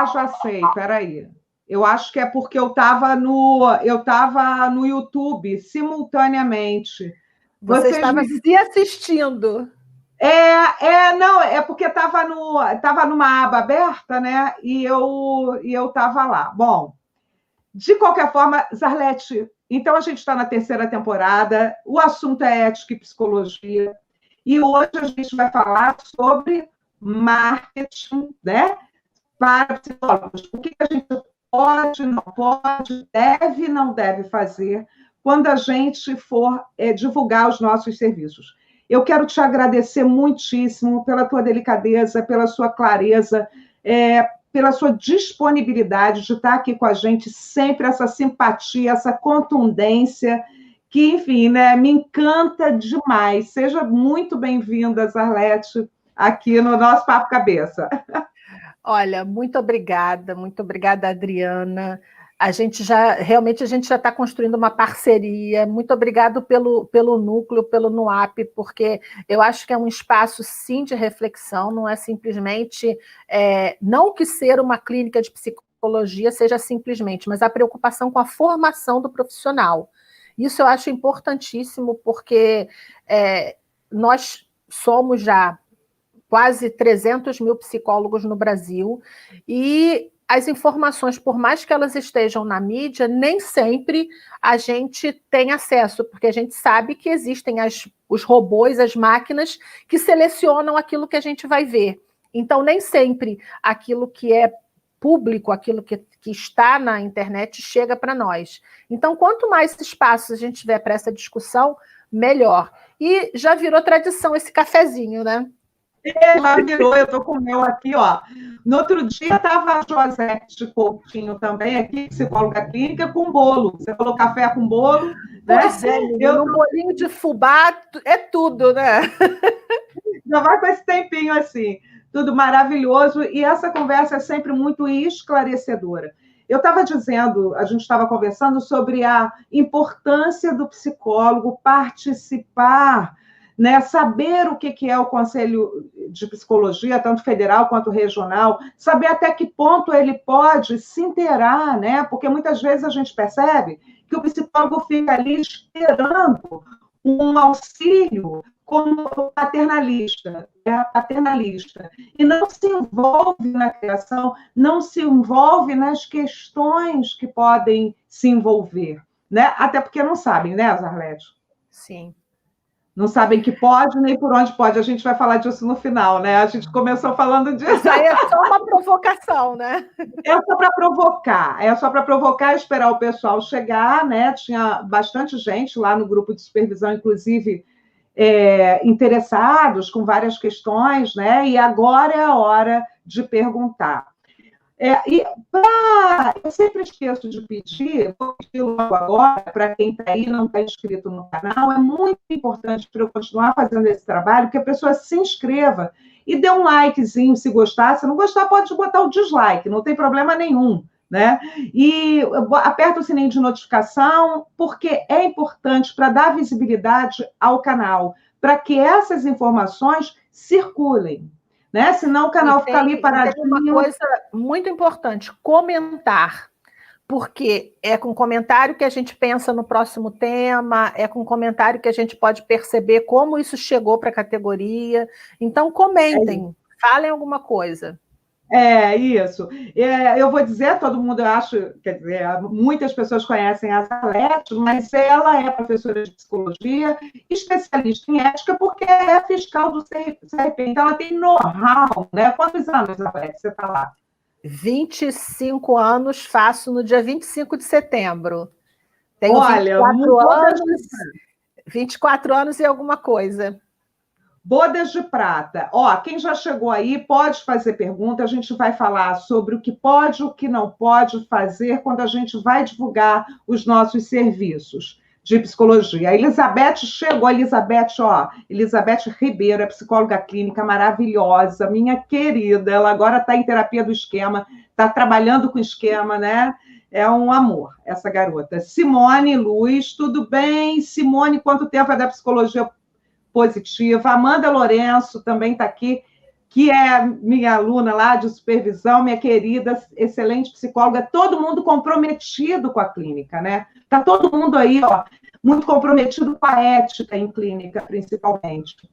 já sei, peraí. Eu acho que é porque eu estava no YouTube simultaneamente. Você estava se assistindo. Não, é porque tava numa aba aberta, né? E eu estava lá. Bom, de qualquer forma, Zarlete, então a gente está na terceira temporada, o assunto é ética e psicologia, e hoje a gente vai falar sobre marketing, né? Para psicólogos. O que a gente pode, não pode, deve, não deve fazer quando a gente for divulgar os nossos serviços. Eu quero te agradecer muitíssimo pela tua delicadeza, pela sua clareza, pela sua disponibilidade de estar aqui com a gente, sempre essa simpatia, essa contundência, que, enfim, né, me encanta demais. Seja muito bem-vinda, Zarlete, aqui no nosso Papo Cabeça. Olha, muito obrigada, Adriana. Realmente a gente já está construindo uma parceria. Muito obrigado pelo núcleo, pelo NUAP, porque eu acho que é um espaço, sim, de reflexão, não é simplesmente, não que ser uma clínica de psicologia seja simplesmente, mas a preocupação com a formação do profissional. Isso eu acho importantíssimo, porque nós somos já quase 300 mil psicólogos no Brasil, e as informações, por mais que elas estejam na mídia, nem sempre a gente tem acesso, porque a gente sabe que existem os robôs, as máquinas, que selecionam aquilo que a gente vai ver. Então, nem sempre aquilo que é público, aquilo que está na internet, chega para nós. Então, quanto mais espaços a gente tiver para essa discussão, melhor. E já virou tradição esse cafezinho, né? Já virou, eu estou com o meu aqui, ó. No outro dia estava a Josete Coutinho também, aqui, psicóloga clínica, com bolo. Você falou café com bolo, né? Pois é, um bolinho de fubá é tudo, né? Já vai com esse tempinho assim, tudo maravilhoso, e essa conversa é sempre muito esclarecedora. Eu estava dizendo, a gente estava conversando sobre a importância do psicólogo participar, né, saber o que é o Conselho de Psicologia, tanto federal quanto regional, saber até que ponto ele pode se inteirar, né? Porque muitas vezes a gente percebe que o psicólogo fica ali esperando um auxílio como paternalista, e não se envolve na criação, não se envolve nas questões que podem se envolver, né? Até porque não sabem, né, Zarlete? Sim. Não sabem que pode nem por onde pode. A gente vai falar disso no final, né? A gente começou falando disso. Isso aí é só uma provocação, né? É só para provocar, esperar o pessoal chegar, né? Tinha bastante gente lá no grupo de supervisão, inclusive interessados com várias questões, né? E agora é a hora de perguntar. Eu sempre esqueço de pedir, vou pedir logo agora, para quem está aí e não está inscrito no canal, é muito importante para eu continuar fazendo esse trabalho, que a pessoa se inscreva e dê um likezinho se gostar. Se não gostar, pode botar o dislike, não tem problema nenhum, né? E aperta o sininho de notificação, porque é importante para dar visibilidade ao canal, para que essas informações circulem, né? Senão o canal fica ali paradinho. Tem uma coisa muito importante, comentar. Porque é com comentário que a gente pensa no próximo tema, é com comentário que a gente pode perceber como isso chegou para a categoria. Então, comentem, falem alguma coisa. Isso. Eu vou dizer, todo mundo, eu acho, quer dizer, muitas pessoas conhecem a Zarlete, mas ela é professora de psicologia, especialista em ética, porque é fiscal do CRP, então ela tem know-how, né? Quantos anos, Zarlete, você está lá? 25 anos, faço no dia 25 de setembro. Tenho Olha, 24 anos e alguma coisa. Bodas de prata. Quem já chegou aí pode fazer pergunta, a gente vai falar sobre o que pode e o que não pode fazer quando a gente vai divulgar os nossos serviços de psicologia. A Elizabeth chegou, Elizabeth Ribeiro, é psicóloga clínica maravilhosa, minha querida, ela agora está em terapia do esquema, está trabalhando com esquema, né? É um amor, essa garota. Simone Luz, tudo bem? Simone, quanto tempo é da psicologia positiva? Amanda Lourenço também está aqui, que é minha aluna lá de supervisão, minha querida, excelente psicóloga, todo mundo comprometido com a clínica, né? Está todo mundo aí, ó, muito comprometido com a ética em clínica, principalmente.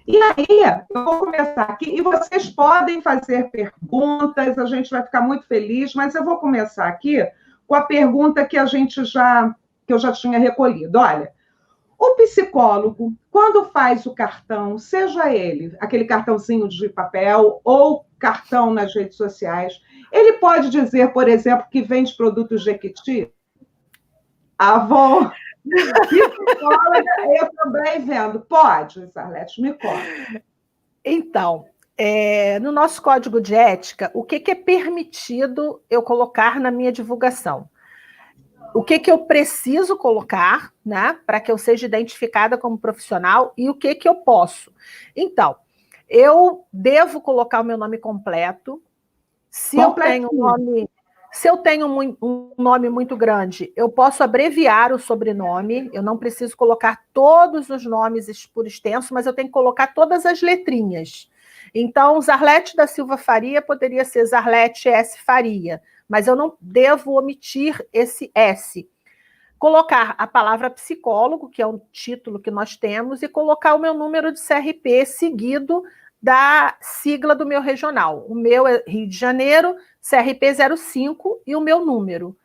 E aí, eu vou começar aqui, e vocês podem fazer perguntas, a gente vai ficar muito feliz, mas eu vou começar aqui com a pergunta que eu já tinha recolhido. Olha, o psicólogo, quando faz o cartão, seja ele aquele cartãozinho de papel ou cartão nas redes sociais, ele pode dizer, por exemplo, que vende produtos Jequiti? Avô, psicóloga, eu também vendo. Pode, Sarlete, me conta. Então, no nosso código de ética, o que é permitido eu colocar na minha divulgação? O que eu preciso colocar, né, para que eu seja identificada como profissional e o que eu posso. Então, eu devo colocar o meu nome completo. Se eu tenho um nome muito grande, eu posso abreviar o sobrenome. Eu não preciso colocar todos os nomes por extenso, mas eu tenho que colocar todas as letrinhas. Então, Zarlete da Silva Faria poderia ser Zarlete S. Faria, mas eu não devo omitir esse S. Colocar a palavra psicólogo, que é o título que nós temos, e colocar o meu número de CRP seguido da sigla do meu regional. O meu é Rio de Janeiro, CRP 05 e o meu número.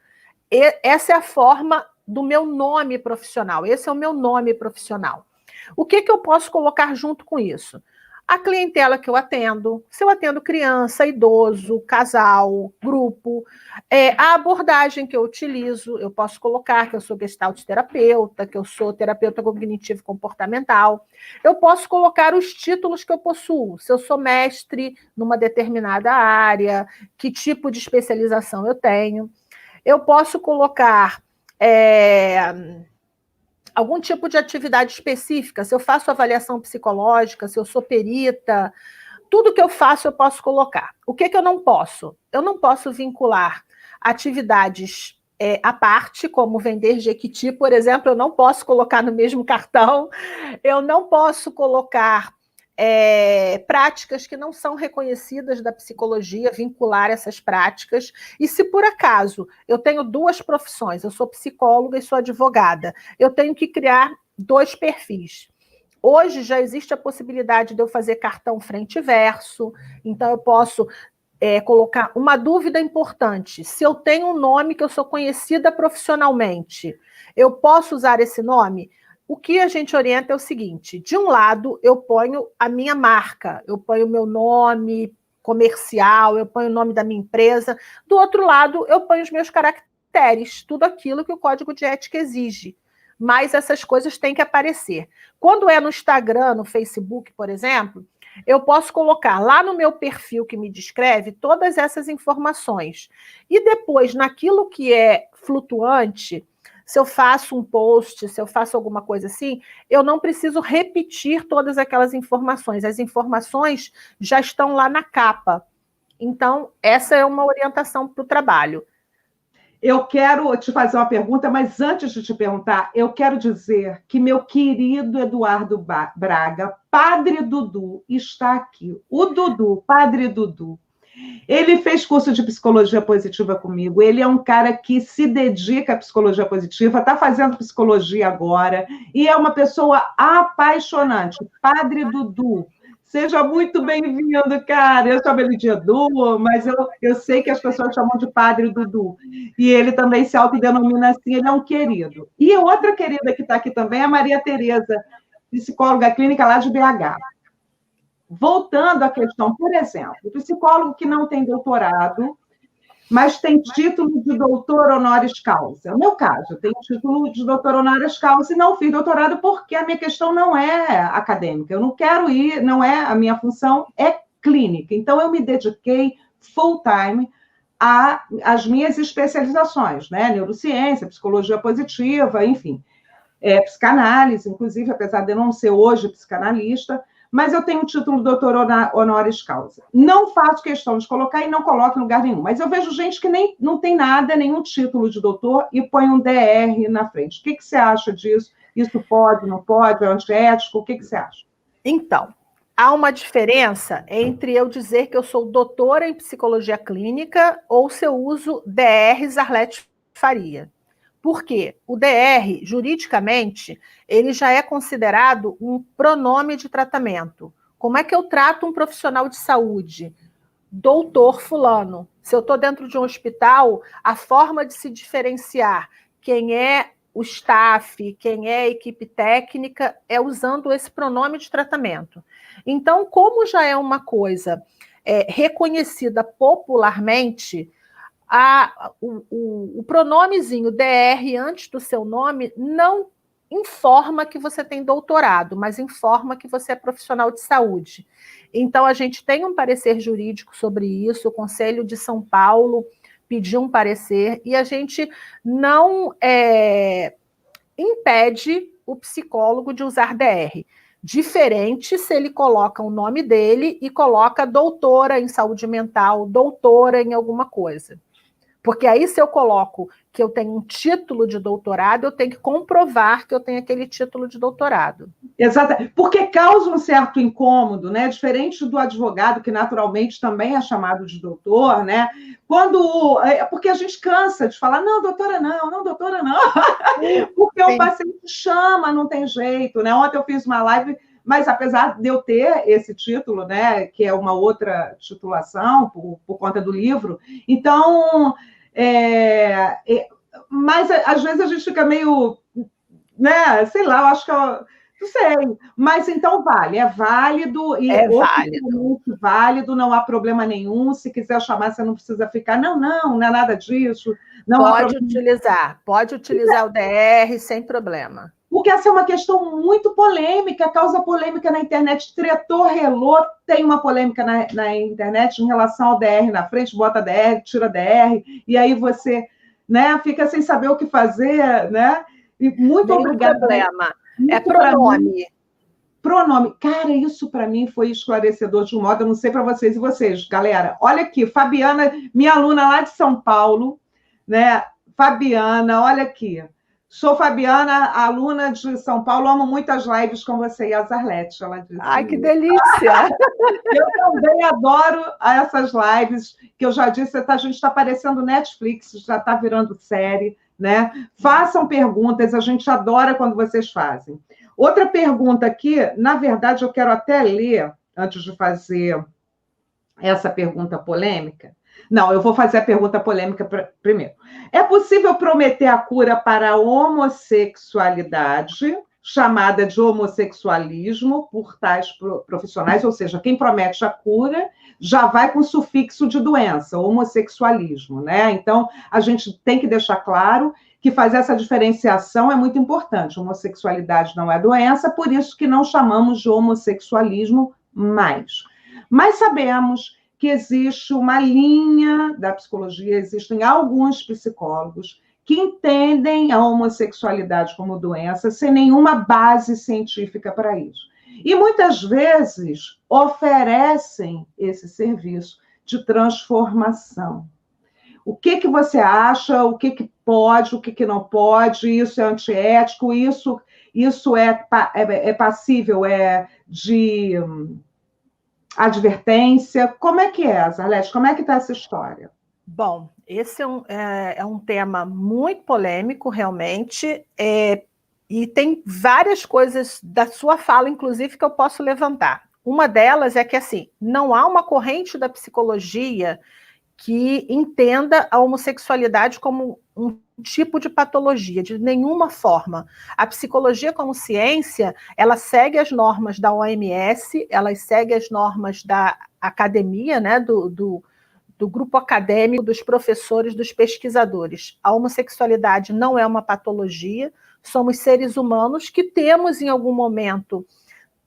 Essa é a forma do meu nome profissional. Esse é o meu nome profissional. O que eu posso colocar junto com isso? A clientela que eu atendo, se eu atendo criança, idoso, casal, grupo, a abordagem que eu utilizo, eu posso colocar que eu sou gestalt terapeuta, que eu sou terapeuta cognitivo comportamental. Eu posso colocar os títulos que eu possuo, se eu sou mestre numa determinada área, que tipo de especialização eu tenho. Eu posso colocar algum tipo de atividade específica, se eu faço avaliação psicológica, se eu sou perita, tudo que eu faço eu posso colocar. O que eu não posso? Eu não posso vincular atividades à parte, como vender Jequiti, por exemplo, eu não posso colocar no mesmo cartão, eu não posso colocar práticas que não são reconhecidas da psicologia, vincular essas práticas. E se por acaso eu tenho duas profissões, eu sou psicóloga e sou advogada, eu tenho que criar 2 perfis. Hoje já existe a possibilidade de eu fazer cartão frente e verso, então eu posso colocar uma dúvida importante. Se eu tenho um nome que eu sou conhecida profissionalmente, eu posso usar esse nome? O que a gente orienta é o seguinte: de um lado, eu ponho a minha marca, eu ponho o meu nome comercial, eu ponho o nome da minha empresa. Do outro lado, eu ponho os meus caracteres, tudo aquilo que o Código de Ética exige. Mas essas coisas têm que aparecer. Quando é no Instagram, no Facebook, por exemplo, eu posso colocar lá no meu perfil que me descreve todas essas informações. E depois, naquilo que é flutuante, se eu faço um post, se eu faço alguma coisa assim, eu não preciso repetir todas aquelas informações. As informações já estão lá na capa. Então, essa é uma orientação para o trabalho. Eu quero te fazer uma pergunta, mas antes de te perguntar, eu quero dizer que meu querido Eduardo Braga, Padre Dudu, está aqui. O Dudu, Padre Dudu. Ele fez curso de psicologia positiva comigo, ele é um cara que se dedica à psicologia positiva, está fazendo psicologia agora, e é uma pessoa apaixonante. Padre Dudu, seja muito bem-vindo, cara. Eu chamo ele de Edu, mas eu sei que as pessoas chamam de Padre Dudu. E ele também se autodenomina assim, ele é um querido. E outra querida que está aqui também é a Maria Tereza, psicóloga clínica lá de BH. Voltando à questão, por exemplo, o psicólogo que não tem doutorado, mas tem título de doutor honoris causa. No meu caso, eu tenho título de doutor honoris causa e não fiz doutorado porque a minha questão não é acadêmica. Eu não quero ir, não é a minha função, é clínica. Então, eu me dediquei full time às minhas especializações, né? Neurociência, psicologia positiva, enfim. Psicanálise, inclusive, apesar de eu não ser hoje psicanalista, mas eu tenho o título de doutor honoris causa. Não faço questão de colocar e não coloco em lugar nenhum, mas eu vejo gente que não tem nada, nenhum título de doutor e põe um DR na frente. O que você acha disso? Isso pode, não pode? É antiético? O que você acha? Então, há uma diferença entre eu dizer que eu sou doutora em psicologia clínica ou se eu uso DR Zarlete Faria. Por quê? O DR, juridicamente, ele já é considerado um pronome de tratamento. Como é que eu trato um profissional de saúde? Doutor fulano. Se eu estou dentro de um hospital, a forma de se diferenciar quem é o staff, quem é a equipe técnica, é usando esse pronome de tratamento. Então, como já é uma coisa reconhecida popularmente, o pronomezinho DR antes do seu nome não informa que você tem doutorado, mas informa que você é profissional de saúde. Então, a gente tem um parecer jurídico sobre isso, o Conselho de São Paulo pediu um parecer, e a gente não impede o psicólogo de usar DR. Diferente se ele coloca o nome dele e coloca doutora em saúde mental, doutora em alguma coisa. Porque aí, se eu coloco que eu tenho um título de doutorado, eu tenho que comprovar que eu tenho aquele título de doutorado. Exato, porque causa um certo incômodo, né? Diferente do advogado, que naturalmente também é chamado de doutor, né? Porque a gente cansa de falar, não, doutora não, não, doutora não, porque o paciente chama, não tem jeito, né? Ontem eu fiz uma live, mas apesar de eu ter esse título, né, que é uma outra titulação por conta do livro, então, mas às vezes a gente fica meio, né, sei lá, eu acho que não sei, mas então vale, é válido e válido, não há problema nenhum. Se quiser chamar, você não precisa ficar, não é nada disso. Não pode utilizar o DR sem problema. Porque essa é uma questão muito polêmica, causa polêmica na internet, tretou, relou, tem uma polêmica na internet em relação ao DR na frente, bota DR, tira DR, e aí você, né, fica sem saber o que fazer, né? E muito obrigada. Problema. É pronome. Pronome. Cara, isso para mim foi esclarecedor de um modo, eu não sei para vocês e vocês, galera. Olha aqui, Fabiana, minha aluna lá de São Paulo, né? Fabiana, olha aqui. Sou Fabiana, aluna de São Paulo, amo muito as lives com você e a Zarlete, ela disse. Ai, que delícia! Eu também adoro essas lives, que eu já disse, a gente está parecendo Netflix, já está virando série, né? Façam perguntas, a gente adora quando vocês fazem. Outra pergunta aqui, na verdade, eu quero até ler, antes de fazer essa pergunta polêmica. Não, eu vou fazer a pergunta polêmica primeiro. É possível prometer a cura para a homossexualidade, chamada de homossexualismo, por tais profissionais? Ou seja, quem promete a cura já vai com sufixo de doença, homossexualismo, né? Então, a gente tem que deixar claro que fazer essa diferenciação é muito importante. Homossexualidade não é doença, por isso que não chamamos de homossexualismo mais. Mas sabemos que existe uma linha da psicologia, existem alguns psicólogos que entendem a homossexualidade como doença sem nenhuma base científica para isso. E muitas vezes oferecem esse serviço de transformação. O que você acha? O que pode, o que não pode? Isso é antiético? Isso é passível de advertência? Como é que é, Zarlete? Como é que está essa história? Bom, esse é um tema muito polêmico, realmente, e tem várias coisas da sua fala, inclusive, que eu posso levantar. Uma delas é que, assim, não há uma corrente da psicologia que entenda a homossexualidade como um tipo de patologia, de nenhuma forma. A psicologia como ciência, ela segue as normas da OMS, ela segue as normas da academia, né, do grupo acadêmico, dos professores, dos pesquisadores. A homossexualidade não é uma patologia, somos seres humanos que temos, em algum momento,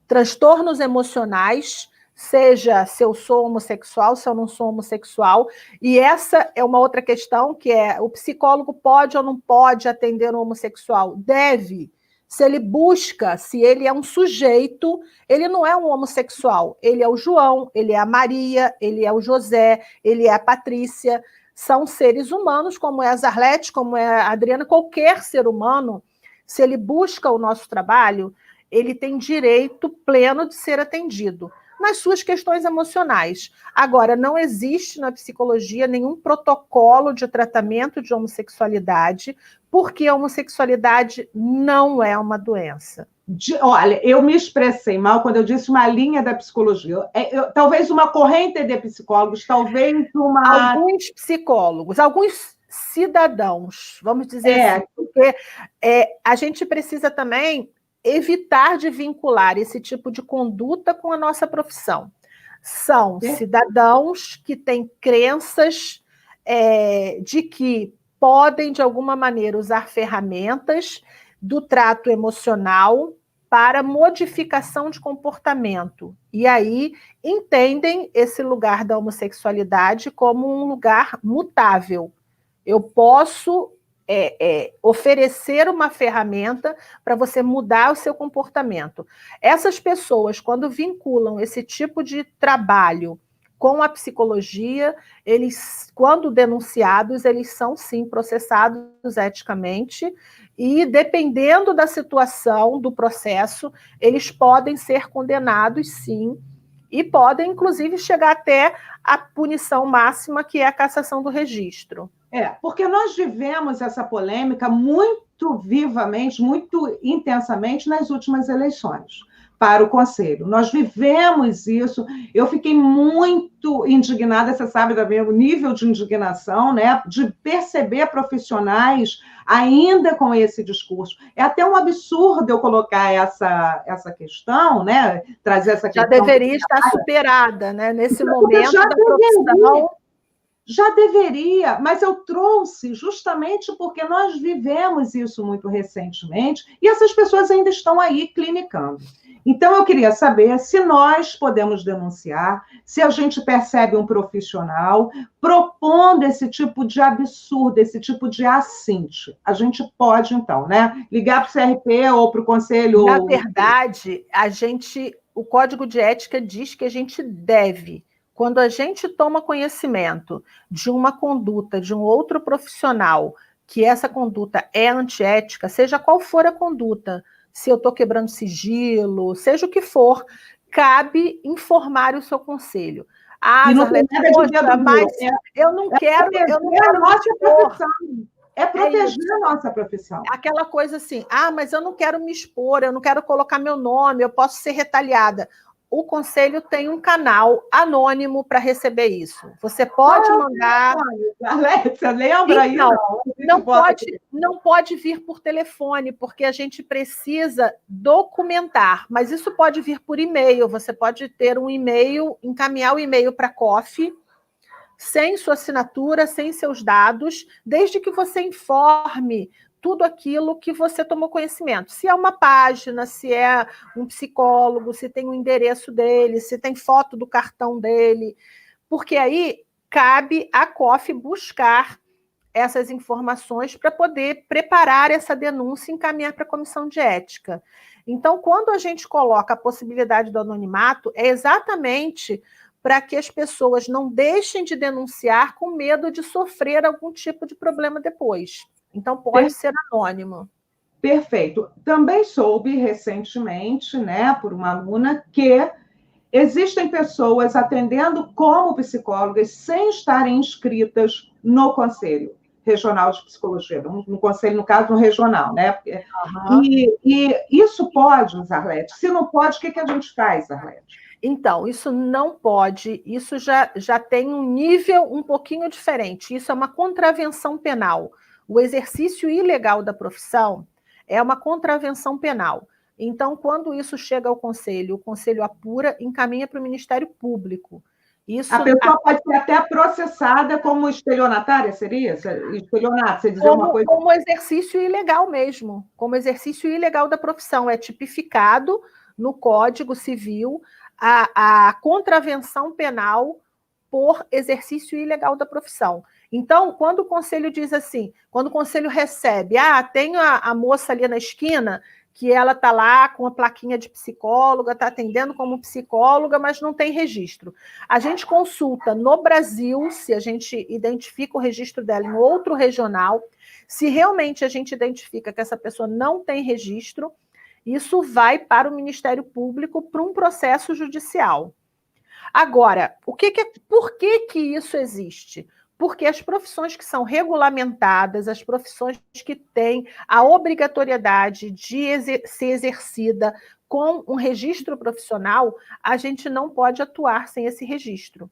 transtornos emocionais, seja se eu sou homossexual, se eu não sou homossexual, e essa é uma outra questão, que é, o psicólogo pode ou não pode atender um homossexual? Deve. Se ele busca, se ele é um sujeito, ele não é um homossexual, ele é o João, ele é a Maria, ele é o José, ele é a Patrícia, são seres humanos, como é a Zarlete, como é a Adriana, qualquer ser humano, se ele busca o nosso trabalho, ele tem direito pleno de ser atendido. nas suas questões emocionais. Agora, não existe na psicologia nenhum protocolo de tratamento de homossexualidade, porque a homossexualidade não é uma doença. Olha, eu me expressei mal quando eu disse uma linha da psicologia. Talvez uma corrente de psicólogos, talvez uma... Alguns psicólogos, alguns cidadãos, vamos dizer assim, porque a gente precisa também evitar de vincular esse tipo de conduta com a nossa profissão. São cidadãos que têm crenças de que podem, de alguma maneira, usar ferramentas do trato emocional para modificação de comportamento. E aí entendem esse lugar da homossexualidade como um lugar mutável. Eu posso oferecer uma ferramenta para você mudar o seu comportamento. Essas pessoas, quando vinculam esse tipo de trabalho com a psicologia, eles, quando denunciados, eles são, sim, processados eticamente e, dependendo da situação, do processo, eles podem ser condenados, sim, e podem, inclusive, chegar até a punição máxima, que é a cassação do registro. Porque nós vivemos essa polêmica muito vivamente, muito intensamente nas últimas eleições para o Conselho. Nós vivemos isso, eu fiquei muito indignada, você sabe do meu nível de indignação, né, de perceber profissionais ainda com esse discurso. É até um absurdo eu colocar essa questão, né, trazer essa questão. Já deveria estar superada, né, nesse momento da profissão. Já deveria, mas eu trouxe justamente porque nós vivemos isso muito recentemente e essas pessoas ainda estão aí clinicando. Então, eu queria saber se nós podemos denunciar, se a gente percebe um profissional propondo esse tipo de absurdo, esse tipo de assinte. A gente pode, então, né, ligar para o CRP ou para o Conselho... Na verdade, o Código de Ética diz que a gente deve... Quando a gente toma conhecimento de uma conduta de um outro profissional, que essa conduta é antiética, seja qual for a conduta, se eu estou quebrando sigilo, seja o que for, cabe informar o seu conselho. E não tem nada de dedo duro. Mas eu não quero a nossa profissão. É proteger a nossa profissão. Aquela coisa assim, mas eu não quero me expor, eu não quero colocar meu nome, eu posso ser retaliada. O Conselho tem um canal anônimo para receber isso. Você pode mandar... Você lembra aí? Não pode vir por telefone, porque a gente precisa documentar, mas isso pode vir por e-mail. Você pode ter um e-mail, encaminhar o e-mail para a COF, sem sua assinatura, sem seus dados, desde que você informe tudo aquilo que você tomou conhecimento. Se é uma página, se é um psicólogo, se tem o endereço dele, se tem foto do cartão dele, porque aí cabe à COF buscar essas informações para poder preparar essa denúncia e encaminhar para a comissão de ética. Então, quando a gente coloca a possibilidade do anonimato, é exatamente para que as pessoas não deixem de denunciar com medo de sofrer algum tipo de problema depois. Então, pode ser anônimo. Perfeito. Também soube recentemente, né, por uma aluna, que existem pessoas atendendo como psicólogas sem estarem inscritas no Conselho Regional de Psicologia, no Conselho, no caso, no regional, né? E isso pode, Zarlete? Se não pode, o que a gente faz, Zarlete? Então, isso não pode, isso já tem um nível um pouquinho diferente, isso é uma contravenção penal. O exercício ilegal da profissão é uma contravenção penal. Então, quando isso chega ao Conselho, o Conselho apura, encaminha para o Ministério Público. A pessoa pode ser até processada como estelionatária, seria? Estelionato, você dizer uma coisa... Como exercício ilegal mesmo, como exercício ilegal da profissão. É tipificado no Código Civil a contravenção penal por exercício ilegal da profissão. Então, quando o Conselho diz assim, quando o Conselho recebe, tem a moça ali na esquina, que ela está lá com a plaquinha de psicóloga, está atendendo como psicóloga, mas não tem registro. A gente consulta no Brasil, se a gente identifica o registro dela em outro regional, se realmente a gente identifica que essa pessoa não tem registro, isso vai para o Ministério Público para um processo judicial. Agora, por que isso existe? Porque as profissões que são regulamentadas, as profissões que têm a obrigatoriedade de ser exercida com um registro profissional, a gente não pode atuar sem esse registro.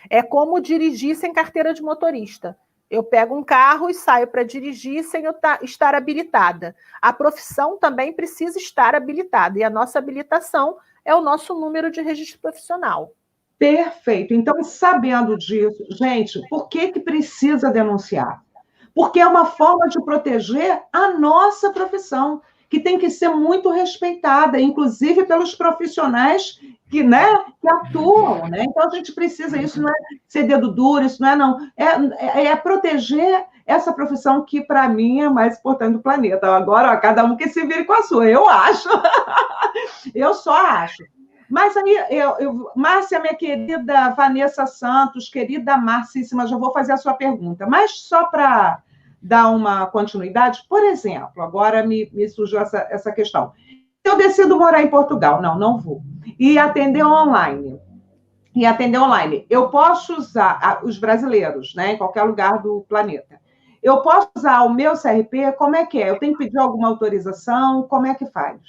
É como dirigir sem carteira de motorista. Eu pego um carro e saio para dirigir sem eu estar habilitada. A profissão também precisa estar habilitada, e a nossa habilitação é o nosso número de registro profissional. Perfeito. Então, sabendo disso, gente, por que precisa denunciar? Porque é uma forma de proteger a nossa profissão, que tem que ser muito respeitada, inclusive pelos profissionais que, né, que atuam. Né? Então, a gente precisa, isso não é ser dedo duro, isso não é, não. É proteger essa profissão que, para mim, é a mais importante do planeta. Agora, ó, cada um que se vire com a sua, eu acho. Eu só acho. Mas aí, Márcia, minha querida Vanessa Santos, querida Marcíssima, já vou fazer a sua pergunta. Mas só para dar uma continuidade, por exemplo, agora me surgiu essa questão. Eu decido morar em Portugal. Não vou. E atender online. Eu posso usar os brasileiros, né, em qualquer lugar do planeta. Eu posso usar o meu CRP? Como é que é? Eu tenho que pedir alguma autorização? Como é que faz?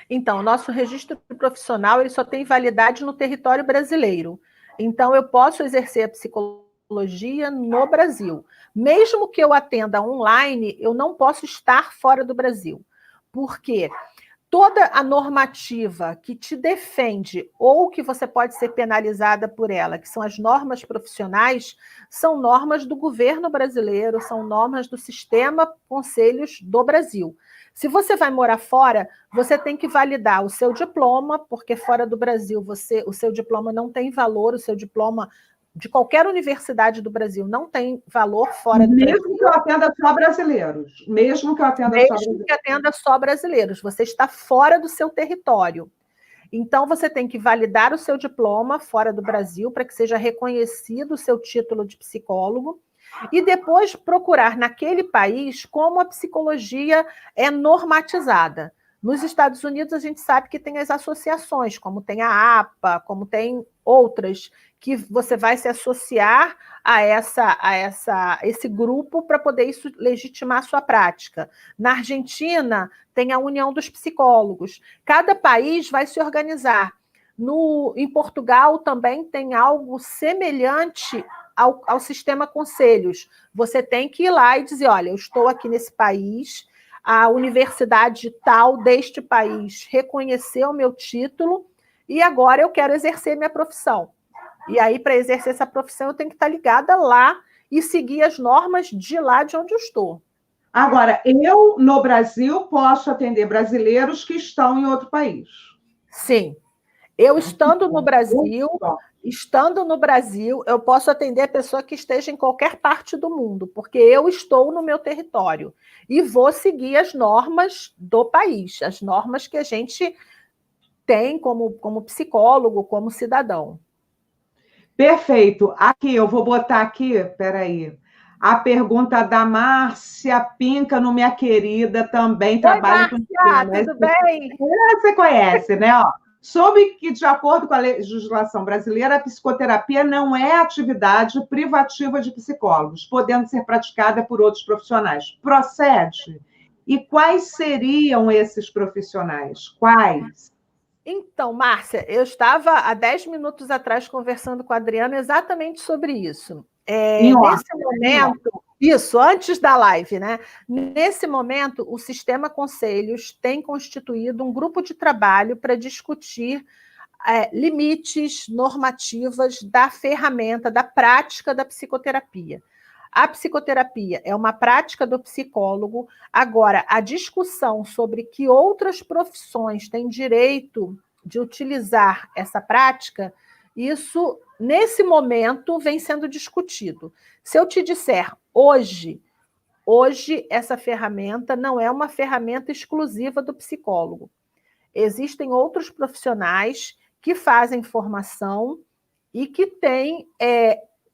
Então, o nosso registro profissional ele só tem validade no território brasileiro. Então, eu posso exercer a psicologia no Brasil. Mesmo que eu atenda online, eu não posso estar fora do Brasil. Por quê? Toda a normativa que te defende ou que você pode ser penalizada por ela, que são as normas profissionais, são normas do governo brasileiro, são normas do sistema conselhos do Brasil. Se você vai morar fora, você tem que validar o seu diploma, porque fora do Brasil o seu diploma não tem valor, o seu diploma de qualquer universidade do Brasil não tem valor fora do Brasil. Mesmo que eu atenda só brasileiros. Mesmo que atenda só brasileiros. Você está fora do seu território. Então, você tem que validar o seu diploma fora do Brasil para que seja reconhecido o seu título de psicólogo e depois procurar naquele país como a psicologia é normatizada. Nos Estados Unidos, a gente sabe que tem as associações, como tem a APA, como tem outras, que você vai se associar a esse grupo para poder isso legitimar a sua prática. Na Argentina, tem a União dos Psicólogos. Cada país vai se organizar. Em Portugal também tem algo semelhante ao sistema conselhos. Você tem que ir lá e dizer, olha, eu estou aqui nesse país, a universidade tal deste país reconheceu o meu título e agora eu quero exercer minha profissão. E aí, para exercer essa profissão, eu tenho que estar ligada lá e seguir as normas de lá de onde eu estou. Agora, eu, no Brasil, posso atender brasileiros que estão em outro país. Sim. Eu estando no Brasil, eu posso atender a pessoa que esteja em qualquer parte do mundo, porque eu estou no meu território e vou seguir as normas do país, as normas que a gente tem como psicólogo, como cidadão. Perfeito. Aqui, eu vou botar aqui, peraí, a pergunta da Márcia Pinca, minha querida, também trabalha com Márcia, tudo bem? Você conhece, né? Ó, soube que, de acordo com a legislação brasileira, a psicoterapia não é atividade privativa de psicólogos, podendo ser praticada por outros profissionais. Procede? E quais seriam esses profissionais? Quais? Então, Márcia, eu estava há 10 minutos atrás conversando com a Adriana exatamente sobre isso. Nesse momento, isso, antes da live, né? Nesse momento, o Sistema Conselhos tem constituído um grupo de trabalho para discutir limites normativas da ferramenta, da prática da psicoterapia. A psicoterapia é uma prática do psicólogo. Agora, a discussão sobre que outras profissões têm direito de utilizar essa prática, isso, nesse momento, vem sendo discutido. Se eu te disser hoje essa ferramenta não é uma ferramenta exclusiva do psicólogo. Existem outros profissionais que fazem formação e que têm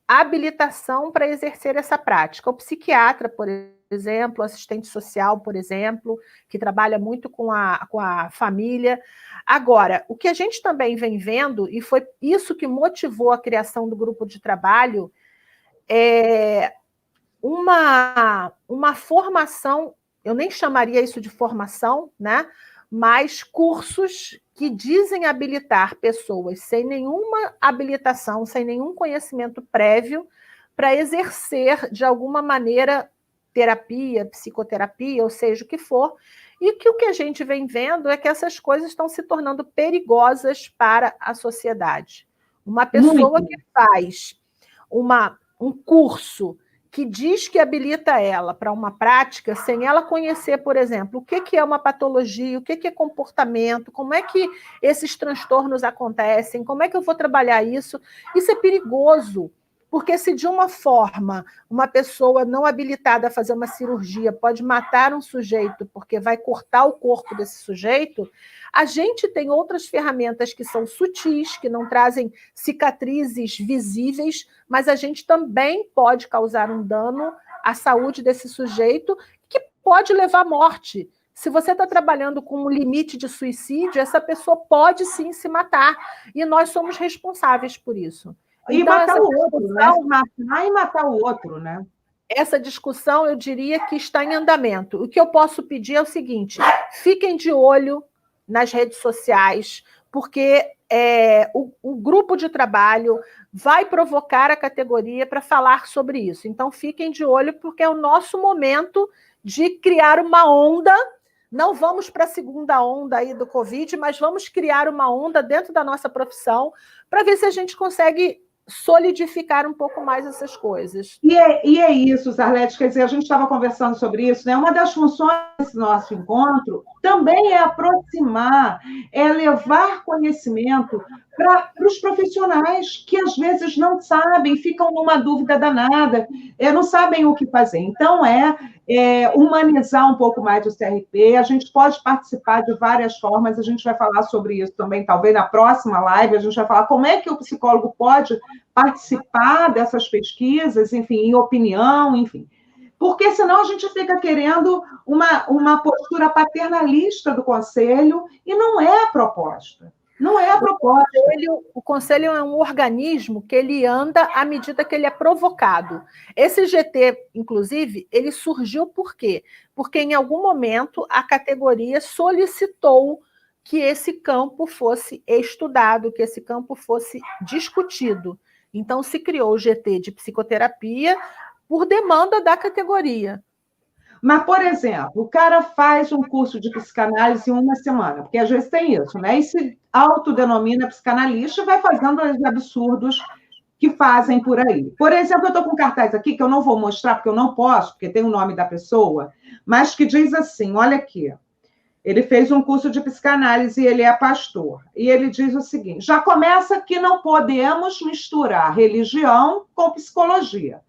habilitação para exercer essa prática. O psiquiatra, por exemplo, o assistente social, por exemplo, que trabalha muito com a família. Agora, o que a gente também vem vendo, e foi isso que motivou a criação do grupo de trabalho, é uma formação, eu nem chamaria isso de formação, né? Mas cursos que dizem habilitar pessoas sem nenhuma habilitação, sem nenhum conhecimento prévio, para exercer, de alguma maneira, terapia, psicoterapia, ou seja, o que for, e que o que a gente vem vendo é que essas coisas estão se tornando perigosas para a sociedade. Uma pessoa que faz um curso que diz que habilita ela para uma prática, sem ela conhecer, por exemplo, o que é uma patologia, o que é comportamento, como é que esses transtornos acontecem, como é que eu vou trabalhar isso. Isso é perigoso, porque se de uma forma uma pessoa não habilitada a fazer uma cirurgia pode matar um sujeito porque vai cortar o corpo desse sujeito, a gente tem outras ferramentas que são sutis, que não trazem cicatrizes visíveis, mas a gente também pode causar um dano à saúde desse sujeito que pode levar à morte. Se você está trabalhando com um limite de suicídio, essa pessoa pode sim se matar, e nós somos responsáveis por isso. E então, matar o outro, né? Matar e matar o outro, né? Essa discussão, eu diria que está em andamento. O que eu posso pedir é o seguinte: fiquem de olho nas redes sociais, porque o grupo de trabalho vai provocar a categoria para falar sobre isso. Então, fiquem de olho, porque é o nosso momento de criar uma onda. Não vamos para a segunda onda aí do Covid, mas vamos criar uma onda dentro da nossa profissão para ver se a gente consegue solidificar um pouco mais essas coisas. E é isso, Zarlete, quer dizer, a gente estava conversando sobre isso, né? Uma das funções desse nosso encontro também é aproximar, é levar conhecimento para os profissionais que às vezes não sabem, ficam numa dúvida danada, não sabem o que fazer. Então, humanizar um pouco mais o CRP, a gente pode participar de várias formas, a gente vai falar sobre isso também, talvez na próxima live, a gente vai falar como é que o psicólogo pode participar dessas pesquisas, enfim, em opinião, enfim. Porque senão a gente fica querendo uma postura paternalista do conselho e não é a proposta. Não é a proposta. O conselho é um organismo que ele anda à medida que ele é provocado. Esse GT, inclusive, ele surgiu por quê? Porque em algum momento a categoria solicitou que esse campo fosse estudado, que esse campo fosse discutido. Então se criou o GT de psicoterapia por demanda da categoria. Mas, por exemplo, o cara faz um curso de psicanálise em uma semana, porque às vezes tem isso, né? E se autodenomina psicanalista e vai fazendo os absurdos que fazem por aí. Por exemplo, eu estou com um cartaz aqui que eu não vou mostrar, porque eu não posso, porque tem o nome da pessoa, mas que diz assim: olha aqui, ele fez um curso de psicanálise e ele é pastor. E ele diz o seguinte: já começa que não podemos misturar religião com psicologia.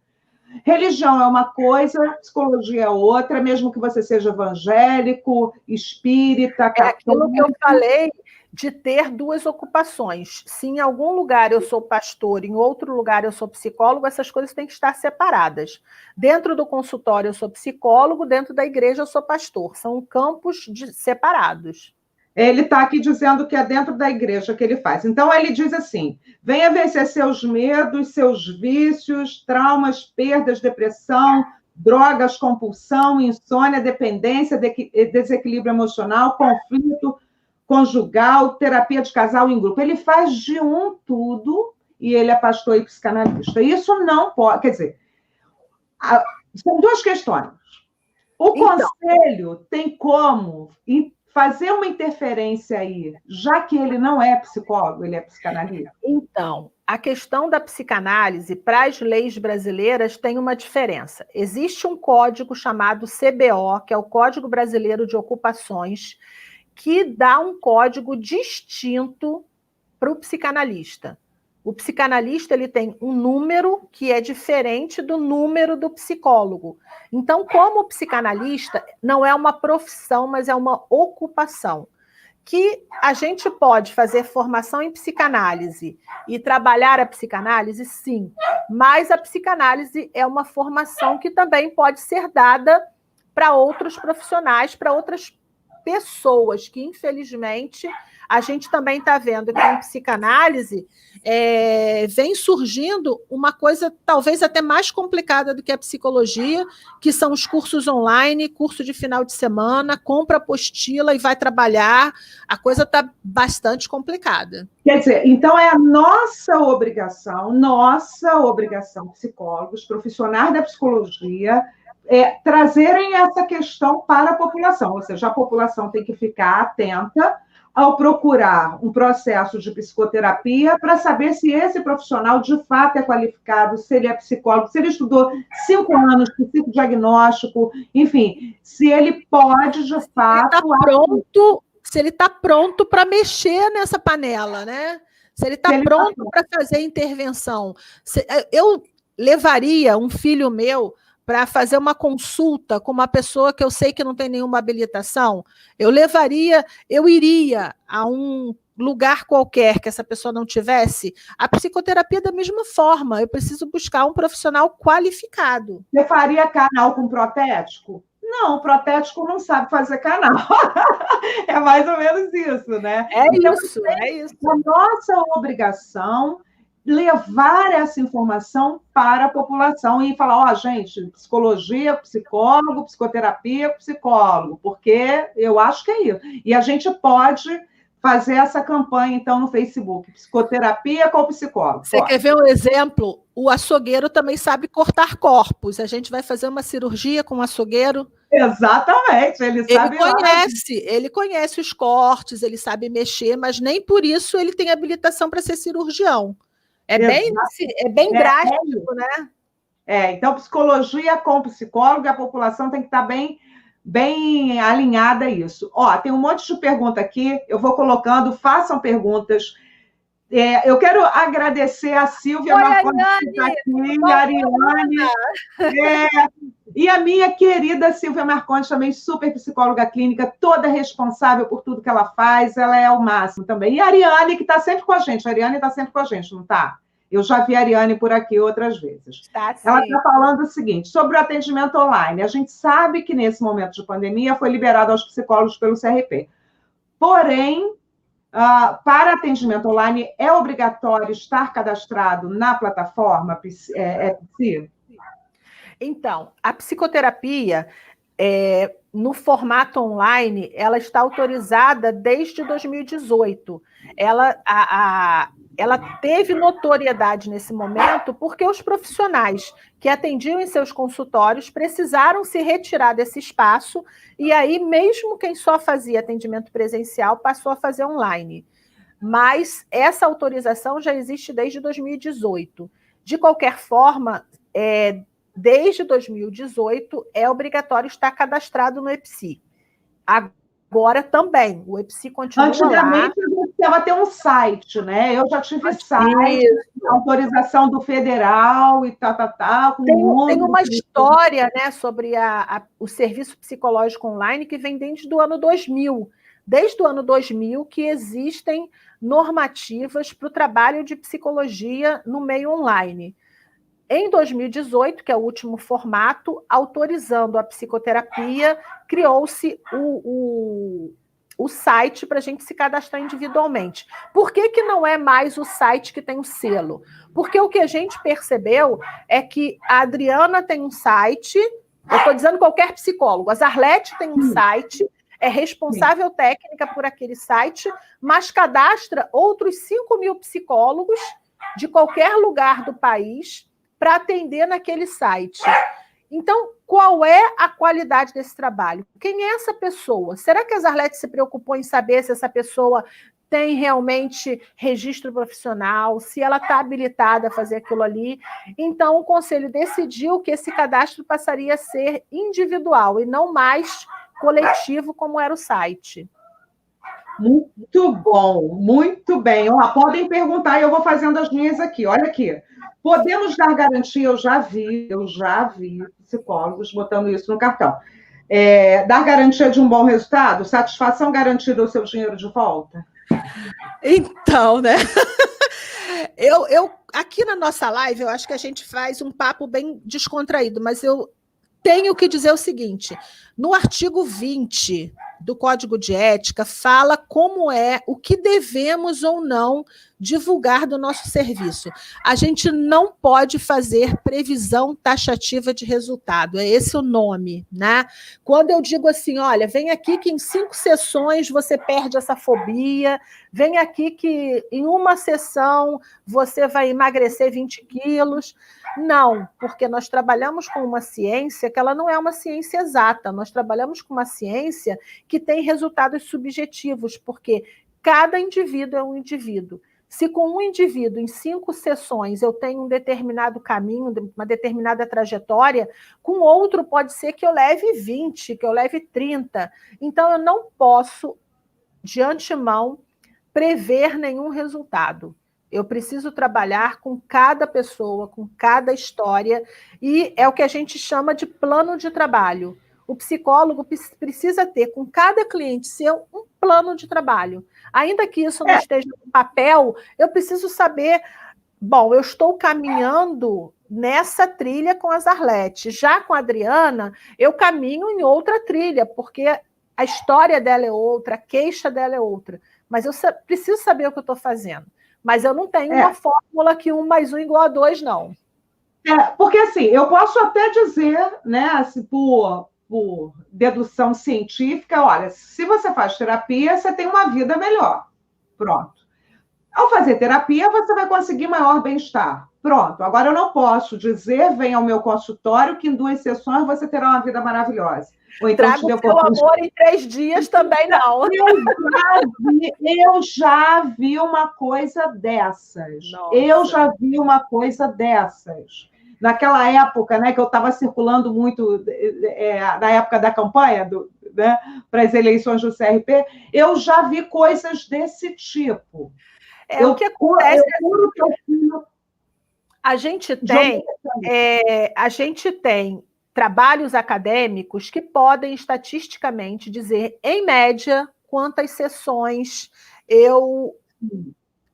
Religião é uma coisa, psicologia é outra, mesmo que você seja evangélico, espírita, católico. É aquilo que eu falei de ter duas ocupações. Se em algum lugar eu sou pastor, em outro lugar eu sou psicólogo, essas coisas têm que estar separadas. Dentro do consultório eu sou psicólogo, dentro da igreja eu sou pastor. São campos separados. Ele está aqui dizendo que é dentro da igreja que ele faz. Então, ele diz assim: venha vencer seus medos, seus vícios, traumas, perdas, depressão, drogas, compulsão, insônia, dependência, desequilíbrio emocional, conflito conjugal, terapia de casal em grupo. Ele faz de tudo e ele é pastor e psicanalista. Isso não pode... Quer dizer, são duas questões. O conselho tem como fazer uma interferência aí, já que ele não é psicólogo, ele é psicanalista? Então, a questão da psicanálise para as leis brasileiras tem uma diferença. Existe um código chamado CBO, que é o Código Brasileiro de Ocupações, que dá um código distinto para o psicanalista. O psicanalista ele tem um número que é diferente do número do psicólogo. Então, como psicanalista, não é uma profissão, mas é uma ocupação. que a gente pode fazer formação em psicanálise e trabalhar a psicanálise, sim, mas a psicanálise é uma formação que também pode ser dada para outros profissionais, para outras pessoas, que infelizmente a gente também está vendo que em psicanálise vem surgindo uma coisa talvez até mais complicada do que a psicologia, que são os cursos online, curso de final de semana, compra apostila e vai trabalhar. A coisa está bastante complicada. Quer dizer, então é a nossa obrigação, psicólogos, profissionais da psicologia, trazerem essa questão para a população, ou seja, a população tem que ficar atenta ao procurar um processo de psicoterapia para saber se esse profissional de fato é qualificado, se ele é psicólogo, se ele estudou 5 anos, psicodiagnóstico, enfim, se ele pode, de fato... Se ele está pronto para mexer nessa panela, né? Se ele está pronto para fazer intervenção. Eu levaria um filho meu para fazer uma consulta com uma pessoa que eu sei que não tem nenhuma habilitação, eu iria a um lugar qualquer que essa pessoa não tivesse, a psicoterapia da mesma forma, eu preciso buscar um profissional qualificado. Você faria canal com protético? Não, o protético não sabe fazer canal. É mais ou menos isso, né? Então, isso. A nossa obrigação levar essa informação para a população e falar, gente, psicologia, psicólogo, psicoterapia, psicólogo, porque eu acho que é isso. E a gente pode fazer essa campanha, então, no Facebook, psicoterapia com psicólogo. Você quer ver um exemplo? O açougueiro também sabe cortar corpos. A gente vai fazer uma cirurgia com o açougueiro. Exatamente, ele conhece os cortes, ele sabe mexer, mas nem por isso ele tem habilitação para ser cirurgião. É bem drástico, né? Então, psicologia com psicólogo, a população tem que estar bem alinhada a isso. Tem um monte de pergunta aqui, eu vou colocando, façam perguntas. Eu quero agradecer a Silvia Marconi, que está aqui, a Ariane, e a minha querida Silvia Marconi, também super psicóloga clínica, toda responsável por tudo que ela faz, ela é o máximo também. E a Ariane, que está sempre com a gente, não está? Eu já vi a Ariane por aqui outras vezes. Ela está falando o seguinte, sobre o atendimento online. A gente sabe que nesse momento de pandemia foi liberado aos psicólogos pelo CRP. Porém, para atendimento online, é obrigatório estar cadastrado na plataforma Psi? Então, a psicoterapia, no formato online, ela está autorizada desde 2018. Ela teve notoriedade nesse momento porque os profissionais que atendiam em seus consultórios precisaram se retirar desse espaço e aí mesmo quem só fazia atendimento presencial passou a fazer online. Mas essa autorização já existe desde 2018. De qualquer forma, desde 2018 é obrigatório estar cadastrado no EPSI. Agora também, o EPSI continua Antigamente, lá. Precisava ter um site, né? Eu já tive site, autorização do federal e tal. Tem uma história, né, sobre o serviço psicológico online que vem desde o ano 2000. Desde o ano 2000 que existem normativas para o trabalho de psicologia no meio online. Em 2018, que é o último formato, autorizando a psicoterapia, criou-se o site para a gente se cadastrar individualmente. Por que não é mais o site que tem o selo? Porque o que a gente percebeu é que a Adriana tem um site, eu estou dizendo qualquer psicólogo, a Zarlete tem um site, é responsável técnica por aquele site, mas cadastra outros 5.000 psicólogos de qualquer lugar do país para atender naquele site. Então, qual é a qualidade desse trabalho? Quem é essa pessoa? Será que a Zarlete se preocupou em saber se essa pessoa tem realmente registro profissional, se ela está habilitada a fazer aquilo ali? Então, o Conselho decidiu que esse cadastro passaria a ser individual e não mais coletivo, como era o site. Muito bom, muito bem. Podem perguntar e eu vou fazendo as minhas aqui. Olha aqui. Podemos dar garantia? Eu já vi psicólogos botando isso no cartão. dar garantia de um bom resultado? Satisfação garantida o seu dinheiro de volta? Então, né? Aqui na nossa live, eu acho que a gente faz um papo bem descontraído, mas eu tenho que dizer o seguinte: no artigo 20 do Código de Ética, fala como o que devemos ou não divulgar do nosso serviço. A gente não pode fazer previsão taxativa de resultado, é esse o nome, né? Quando eu digo assim, olha, vem aqui que em 5 sessões você perde essa fobia, vem aqui que em uma sessão você vai emagrecer 20 quilos. Não, porque nós trabalhamos com uma ciência que ela não é uma ciência exata, nós trabalhamos com uma ciência que tem resultados subjetivos, porque cada indivíduo é um indivíduo. Se com um indivíduo, em 5 sessões, eu tenho um determinado caminho, uma determinada trajetória, com outro pode ser que eu leve 20, que eu leve 30. Então, eu não posso, de antemão, prever nenhum resultado. Eu preciso trabalhar com cada pessoa, com cada história, e é o que a gente chama de plano de trabalho. O psicólogo precisa ter, com cada cliente seu, um plano de trabalho. Ainda que isso não esteja no papel, eu preciso saber, bom, eu estou caminhando nessa trilha com as Arlete. Já com a Adriana, eu caminho em outra trilha, porque a história dela é outra, a queixa dela é outra. Mas eu preciso saber o que eu estou fazendo. Mas eu não tenho uma fórmula que 1 mais 1 igual a 2, não. Porque assim, eu posso até dizer, né, assim, por dedução científica, olha, se você faz terapia, você tem uma vida melhor. Pronto. Ao fazer terapia, você vai conseguir maior bem-estar. Pronto. Agora, eu não posso dizer, venha ao meu consultório, que em 2 sessões você terá uma vida maravilhosa. Ou então, trago o seu amor em 3 dias também não. Eu já vi uma coisa dessas. Nossa. Eu já vi uma coisa dessas. Naquela época, né, que eu estava circulando muito, na época da campanha, né, para as eleições do CRP, eu já vi coisas desse tipo. O que acontece a gente tem trabalhos acadêmicos que podem estatisticamente dizer, em média, quantas sessões eu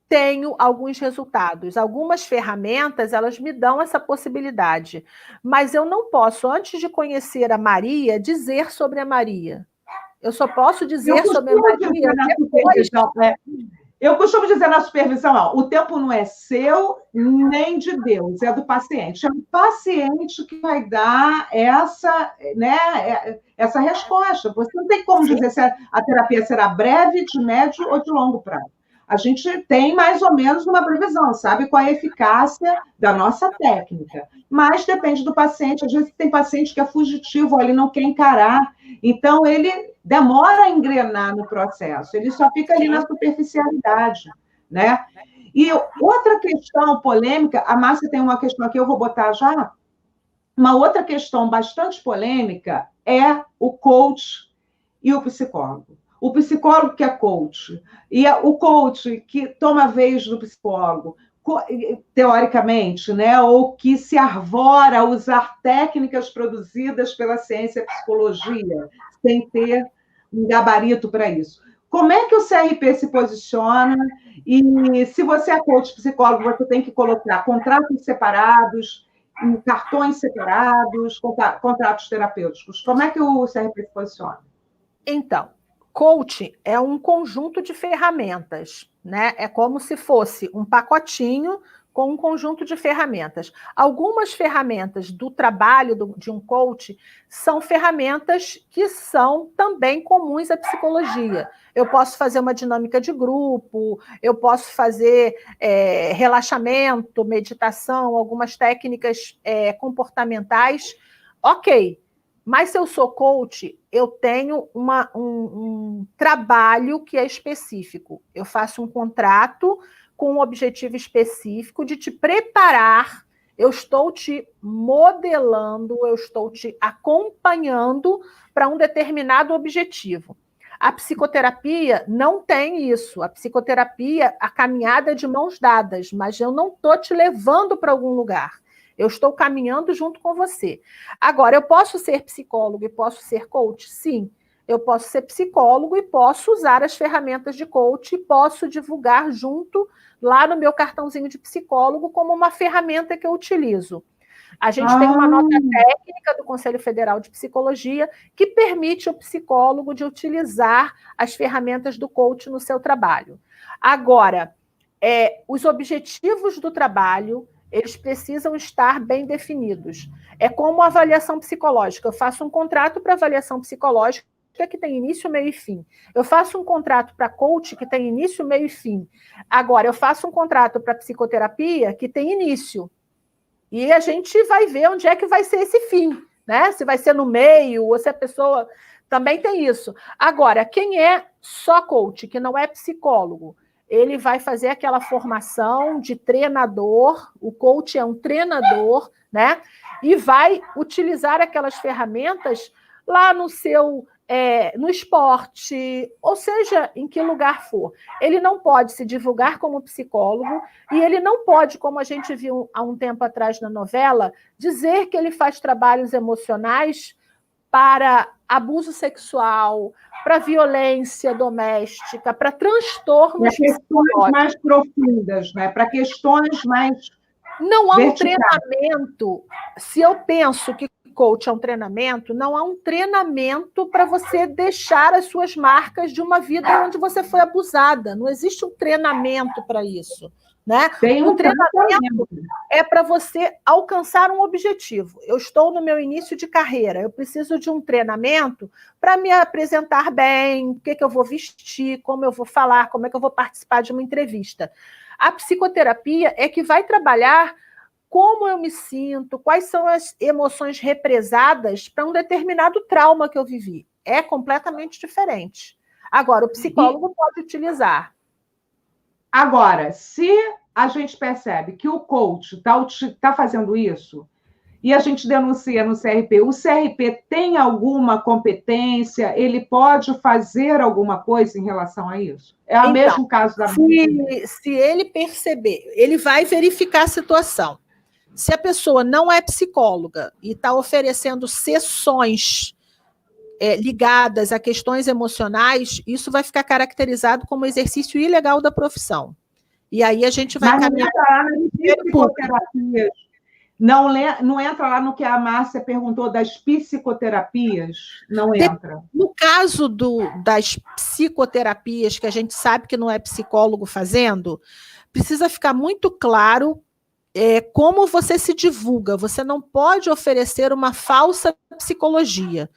tenho alguns resultados. Algumas ferramentas, elas me dão essa possibilidade, mas eu não posso, antes de conhecer a Maria, dizer sobre a Maria. Eu só posso dizer sobre a Maria depois. Eu costumo dizer na supervisão, o tempo não é seu nem de Deus, é do paciente. É o paciente que vai dar essa resposta. Você não tem como dizer se a terapia será breve, de médio ou de longo prazo. A gente tem mais ou menos uma previsão, sabe qual é a eficácia da nossa técnica. Mas depende do paciente. Às vezes tem paciente que é fugitivo, ele não quer encarar. Então, ele demora a engrenar no processo. Ele só fica ali na superficialidade, né? E outra questão polêmica, a Márcia tem uma questão aqui, eu vou botar já. Uma outra questão bastante polêmica é o coach e o psicólogo. O psicólogo que é coach, e o coach que toma a vez do psicólogo, teoricamente, né, ou que se arvora a usar técnicas produzidas pela ciência e psicologia, sem ter um gabarito para isso. Como é que o CRP se posiciona? E se você é coach psicólogo, você tem que colocar contratos separados, cartões separados, contratos terapêuticos. Como é que o CRP se posiciona? Então, coaching é um conjunto de ferramentas, né? É como se fosse um pacotinho com um conjunto de ferramentas. Algumas ferramentas do trabalho de um coach são ferramentas que são também comuns à psicologia. Eu posso fazer uma dinâmica de grupo, eu posso fazer relaxamento, meditação, algumas técnicas comportamentais. Ok. Mas se eu sou coach, eu tenho um trabalho que é específico. Eu faço um contrato com um objetivo específico de te preparar. Eu estou te modelando, eu estou te acompanhando para um determinado objetivo. A psicoterapia não tem isso. A psicoterapia, a caminhada é de mãos dadas, mas eu não estou te levando para algum lugar. Eu estou caminhando junto com você. Agora, eu posso ser psicólogo e posso ser coach? Sim. Eu posso ser psicólogo e posso usar as ferramentas de coach e posso divulgar junto lá no meu cartãozinho de psicólogo como uma ferramenta que eu utilizo. A gente tem uma nota técnica do Conselho Federal de Psicologia que permite ao psicólogo de utilizar as ferramentas do coach no seu trabalho. Agora, os objetivos do trabalho, eles precisam estar bem definidos. É como a avaliação psicológica. Eu faço um contrato para avaliação psicológica que tem início, meio e fim. Eu faço um contrato para coach que tem início, meio e fim. Agora, eu faço um contrato para psicoterapia que tem início. E a gente vai ver onde é que vai ser esse fim, né? Se vai ser no meio, ou se a pessoa... Também tem isso. Agora, quem é só coach, que não é psicólogo, ele vai fazer aquela formação de treinador, o coach é um treinador, né? E vai utilizar aquelas ferramentas lá no seu... no esporte, ou seja, em que lugar for. Ele não pode se divulgar como psicólogo e ele não pode, como a gente viu há um tempo atrás na novela, dizer que ele faz trabalhos emocionais para abuso sexual, para violência doméstica, para transtornos questões mais profundas, né? Para questões mais... Não há um treinamento. Se eu penso que coach é um treinamento, não há um treinamento para você deixar as suas marcas de uma vida onde você foi abusada. Não existe um treinamento para isso. Né? O treinamento é para você alcançar um objetivo. Eu estou no meu início de carreira, eu preciso de um treinamento para me apresentar bem, o que eu vou vestir, como eu vou falar, como é que eu vou participar de uma entrevista. A psicoterapia é que vai trabalhar como eu me sinto, quais são as emoções represadas para um determinado trauma que eu vivi. É completamente diferente. Agora, o psicólogo pode utilizar. Agora, se a gente percebe que o coach está fazendo isso, e a gente denuncia no CRP, o CRP tem alguma competência, ele pode fazer alguma coisa em relação a isso? É o mesmo caso da mulher. Se ele perceber, ele vai verificar a situação. Se a pessoa não é psicóloga e está oferecendo sessões ligadas a questões emocionais, isso vai ficar caracterizado como exercício ilegal da profissão. E aí a gente vai caminhar... Não entra lá no que a Márcia perguntou das psicoterapias? Não entra. No caso das psicoterapias, que a gente sabe que não é psicólogo fazendo, precisa ficar muito claro como você se divulga. Você não pode oferecer uma falsa psicologia.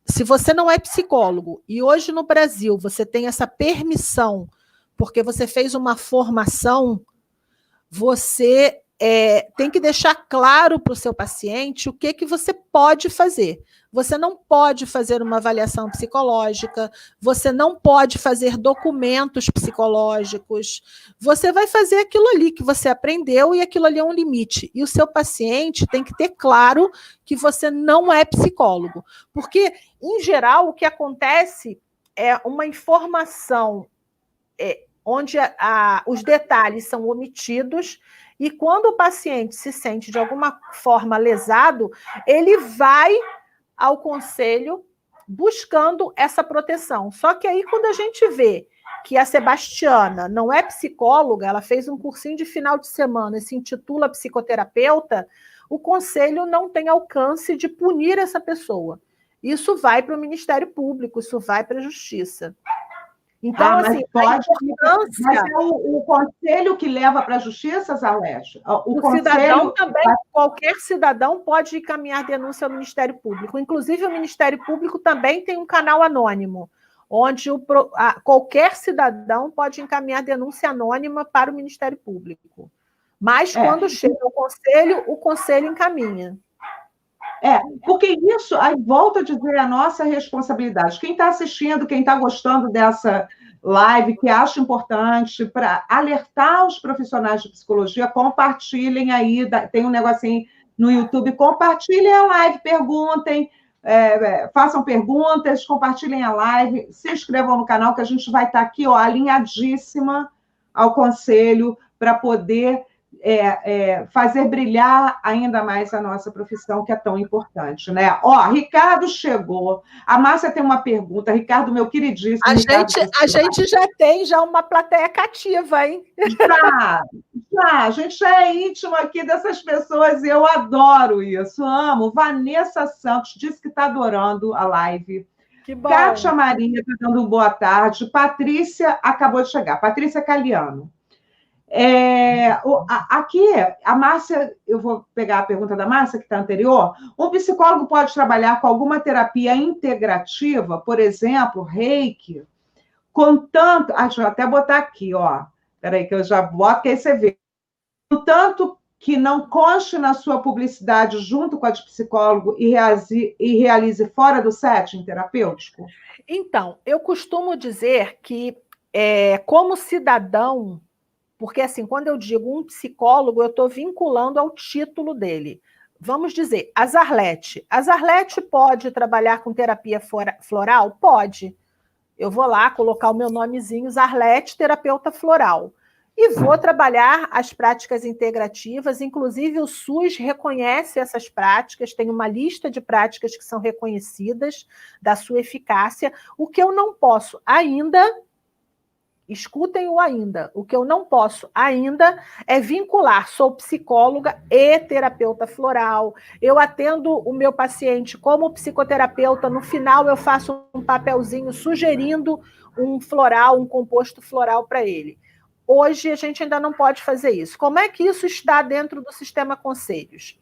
Se você não é psicólogo e hoje no Brasil você tem essa permissão porque você fez uma formação, você tem que deixar claro para o seu paciente o que você pode fazer. Você não pode fazer uma avaliação psicológica, você não pode fazer documentos psicológicos, você vai fazer aquilo ali que você aprendeu e aquilo ali é um limite. E o seu paciente tem que ter claro que você não é psicólogo. Porque, em geral, o que acontece é uma informação onde os detalhes são omitidos, e quando o paciente se sente de alguma forma lesado, ele vai ao conselho buscando essa proteção. Só que aí, quando a gente vê que a Sebastiana não é psicóloga, ela fez um cursinho de final de semana e se intitula psicoterapeuta, o conselho não tem alcance de punir essa pessoa. Isso vai para o Ministério Público, isso vai para a Justiça. Então, mas assim, pode, mas é o conselho que leva para a justiça, Zarlete? Cidadão também, qualquer cidadão pode encaminhar denúncia ao Ministério Público. Inclusive, o Ministério Público também tem um canal anônimo, onde qualquer cidadão pode encaminhar denúncia anônima para o Ministério Público. Mas, quando chega ao conselho, o conselho encaminha. Porque isso, aí volto a dizer, a nossa responsabilidade. Quem está assistindo, quem está gostando dessa live, que acha importante, para alertar os profissionais de psicologia, compartilhem aí, tem um negocinho no YouTube, compartilhem a live, perguntem, façam perguntas, compartilhem a live, se inscrevam no canal, que a gente vai estar aqui, alinhadíssima ao conselho, para poder fazer brilhar ainda mais a nossa profissão, que é tão importante, né? Ó, Ricardo chegou. A Márcia tem uma pergunta. Ricardo, meu queridíssimo. A gente já tem uma plateia cativa, hein? Já, a gente já é íntimo aqui dessas pessoas e eu adoro isso, amo. Vanessa Santos disse que está adorando a live. Que bom. Kátia Maria está dando boa tarde. Patrícia acabou de chegar. Patrícia Caliano. Aqui, a Márcia, eu vou pegar a pergunta da Márcia, que está anterior. Um psicólogo pode trabalhar com alguma terapia integrativa, por exemplo, reiki, contanto. Deixa eu até botar aqui, ó. Espera aí, que eu já boto, que aí você vê. Contanto que não conste na sua publicidade junto com a de psicólogo e realize fora do setting terapêutico? Então, eu costumo dizer que, como cidadão, porque, assim, quando eu digo um psicólogo, eu estou vinculando ao título dele. Vamos dizer, a Zarlete. A Zarlete pode trabalhar com terapia floral? Pode. Eu vou lá colocar o meu nomezinho, Zarlete, terapeuta floral. E vou trabalhar as práticas integrativas, inclusive o SUS reconhece essas práticas, tem uma lista de práticas que são reconhecidas da sua eficácia. O que eu não posso ainda... Escutem-o ainda. O que eu não posso ainda é vincular, sou psicóloga e terapeuta floral. Eu atendo o meu paciente como psicoterapeuta, no final eu faço um papelzinho sugerindo um floral, um composto floral para ele. Hoje a gente ainda não pode fazer isso. Como é que isso está dentro do sistema Conselhos?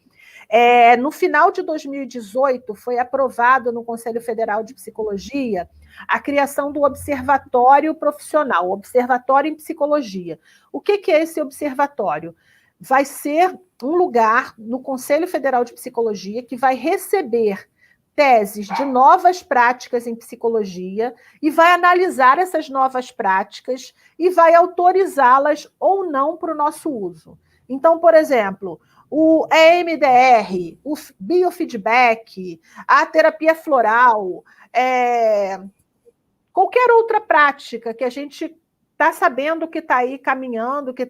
No final de 2018, foi aprovado no Conselho Federal de Psicologia a criação do Observatório Profissional, Observatório em Psicologia. O que é esse observatório? Vai ser um lugar no Conselho Federal de Psicologia que vai receber teses de novas práticas em psicologia e vai analisar essas novas práticas e vai autorizá-las ou não para o nosso uso. Então, por exemplo, o EMDR, o biofeedback, a terapia floral, qualquer outra prática que a gente está sabendo que está aí caminhando, que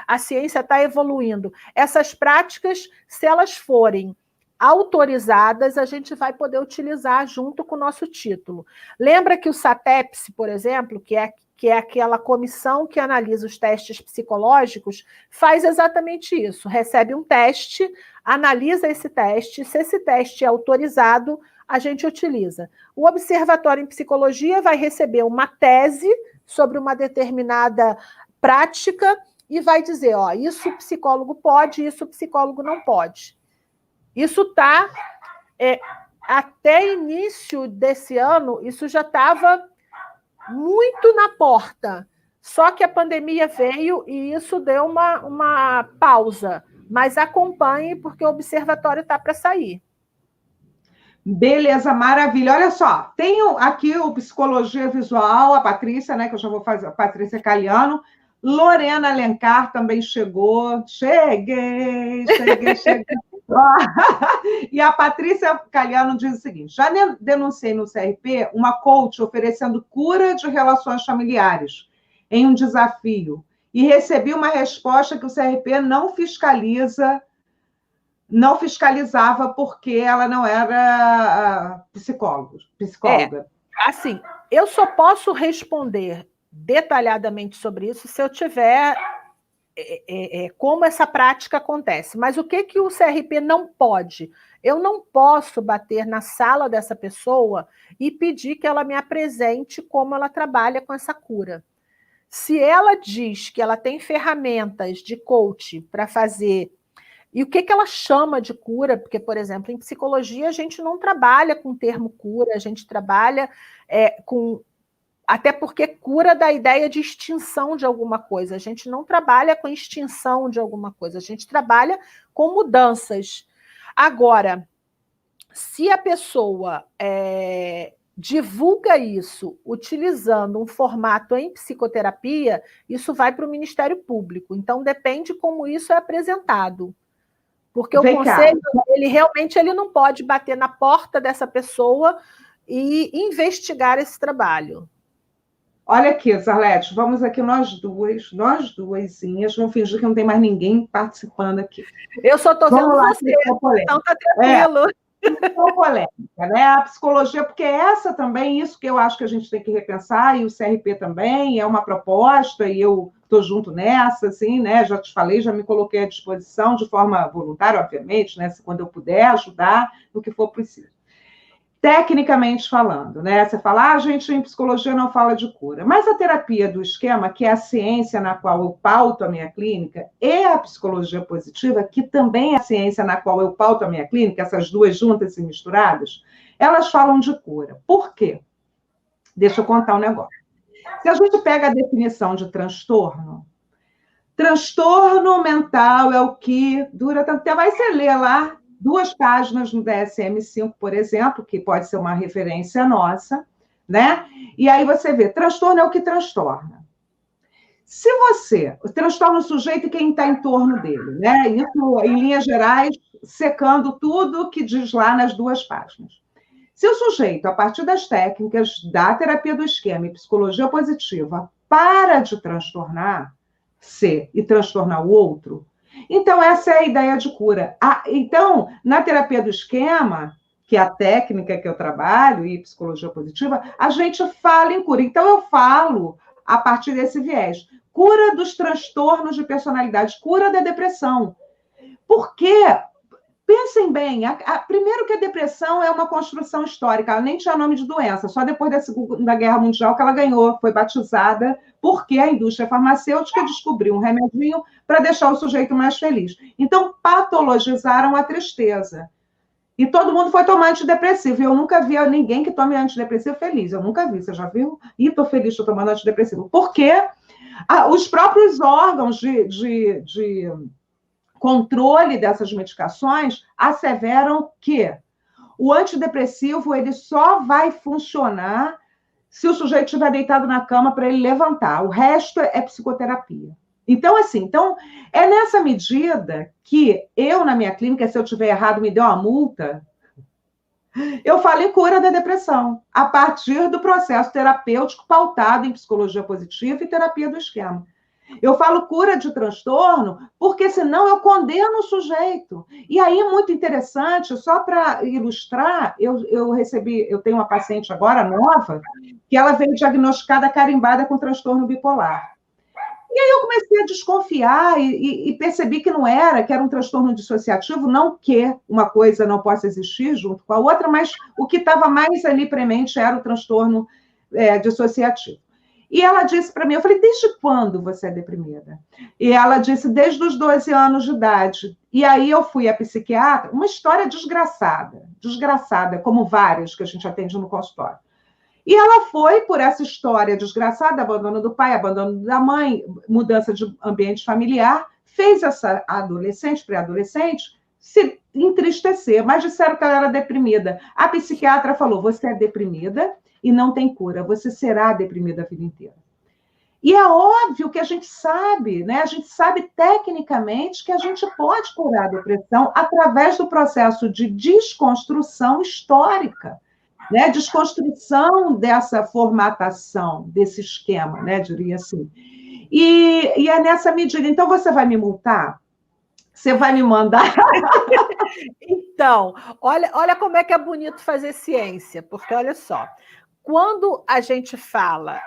a ciência está evoluindo. Essas práticas, se elas forem autorizadas, a gente vai poder utilizar junto com o nosso título. Lembra que o SATEPS, por exemplo, que é aquela comissão que analisa os testes psicológicos, faz exatamente isso. Recebe um teste, analisa esse teste, se esse teste é autorizado, a gente utiliza. O Observatório em Psicologia vai receber uma tese sobre uma determinada prática e vai dizer, ó, isso o psicólogo pode, isso o psicólogo não pode. Isso está, até início desse ano, isso já estava muito na porta. Só que a pandemia veio e isso deu uma pausa. Mas acompanhe, porque o observatório está para sair. Beleza, maravilha. Olha só, tenho aqui o Psicologia Visual, a Patrícia, né, que eu já vou fazer, a Patrícia Caliano. Lorena Alencar também chegou. Cheguei. E a Patrícia Caliano diz o seguinte: já denunciei no CRP uma coach oferecendo cura de relações familiares em um desafio e recebi uma resposta que o CRP não fiscalizava porque ela não era psicóloga. Assim, eu só posso responder detalhadamente sobre isso se eu tiver como essa prática acontece. Mas o que o CRP não pode? Eu não posso bater na sala dessa pessoa e pedir que ela me apresente como ela trabalha com essa cura. Se ela diz que ela tem ferramentas de coach para fazer, e o que ela chama de cura, porque, por exemplo, em psicologia a gente não trabalha com o termo cura, a gente trabalha com... Até porque cura dá a ideia de extinção de alguma coisa. A gente não trabalha com extinção de alguma coisa, a gente trabalha com mudanças. Agora, se a pessoa divulga isso utilizando um formato em psicoterapia, isso vai para o Ministério Público. Então, depende como isso é apresentado. Porque o conselho, ele não pode bater na porta dessa pessoa e investigar esse trabalho. Olha aqui, Zarlete, vamos aqui nós duasinhas, vamos fingir que não tem mais ninguém participando aqui. Eu só estou vendo lá, você, então tá tranquilo. Polêmica, né? A psicologia, porque essa também, isso que eu acho que a gente tem que repensar, e o CRP também, é uma proposta, e eu estou junto nessa, assim, né? Já te falei, já me coloquei à disposição de forma voluntária, obviamente, né? Quando eu puder ajudar no que for preciso. Tecnicamente falando, né? Você fala, a gente em psicologia não fala de cura, mas a terapia do esquema, que é a ciência na qual eu pauto a minha clínica, e a psicologia positiva, que também é a ciência na qual eu pauto a minha clínica, essas duas juntas e misturadas, elas falam de cura. Por quê? Deixa eu contar um negócio. Se a gente pega a definição de transtorno mental é o que dura tanto tempo. Aí você lê lá 2 páginas no DSM-5, por exemplo, que pode ser uma referência nossa, né? E aí você vê, transtorno é o que transtorna. Se você, o transtorno sujeito e quem está em torno dele, né? Isso, em linhas gerais, secando tudo que diz lá nas 2 páginas. Se o sujeito, a partir das técnicas da terapia do esquema e psicologia positiva, para de transtornar, e transtornar o outro, então essa é a ideia de cura. Então, na terapia do esquema, que é a técnica que eu trabalho, e psicologia positiva, a gente fala em cura. Então, eu falo a partir desse viés. Cura dos transtornos de personalidade, cura da depressão. Por quê? Pensem bem, primeiro que a depressão é uma construção histórica, ela nem tinha nome de doença, só depois da Segunda Guerra Mundial que ela ganhou, foi batizada, porque a indústria farmacêutica descobriu um remedinho para deixar o sujeito mais feliz. Então, patologizaram a tristeza. E todo mundo foi tomar antidepressivo. Eu nunca vi ninguém que tome antidepressivo feliz, eu nunca vi, você já viu? Ih, estou feliz, estou tomando antidepressivo. Por quê? Os próprios órgãos de controle dessas medicações asseveram que o antidepressivo ele só vai funcionar se o sujeito estiver deitado na cama para ele levantar. O resto é psicoterapia. Então, assim, é nessa medida que eu, na minha clínica, se eu tiver errado, me deu uma multa, eu falo em cura da depressão, a partir do processo terapêutico pautado em psicologia positiva e terapia do esquema. Eu falo cura de transtorno, porque senão eu condeno o sujeito. E aí é muito interessante, só para ilustrar, eu tenho uma paciente agora nova, que ela veio diagnosticada carimbada com transtorno bipolar. E aí eu comecei a desconfiar e percebi que não era, que era um transtorno dissociativo, não que uma coisa não possa existir junto com a outra, mas o que estava mais ali premente era o transtorno dissociativo. E ela disse para mim, eu falei, desde quando você é deprimida? E ela disse, desde os 12 anos de idade. E aí eu fui à psiquiatra, uma história desgraçada, como várias que a gente atende no consultório. E ela foi por essa história desgraçada, abandono do pai, abandono da mãe, mudança de ambiente familiar, fez essa adolescente, pré-adolescente, se entristecer, mas disseram que ela era deprimida. A psiquiatra falou, você é deprimida, e não tem cura, você será deprimida a vida inteira. E é óbvio que a gente sabe, né? A gente sabe tecnicamente que a gente pode curar a depressão através do processo de desconstrução histórica, né? Desconstrução dessa formatação, desse esquema, né? Diria assim. E é nessa medida. Então, você vai me multar? Você vai me mandar? Então, olha como é que é bonito fazer ciência, porque olha só, quando a gente fala,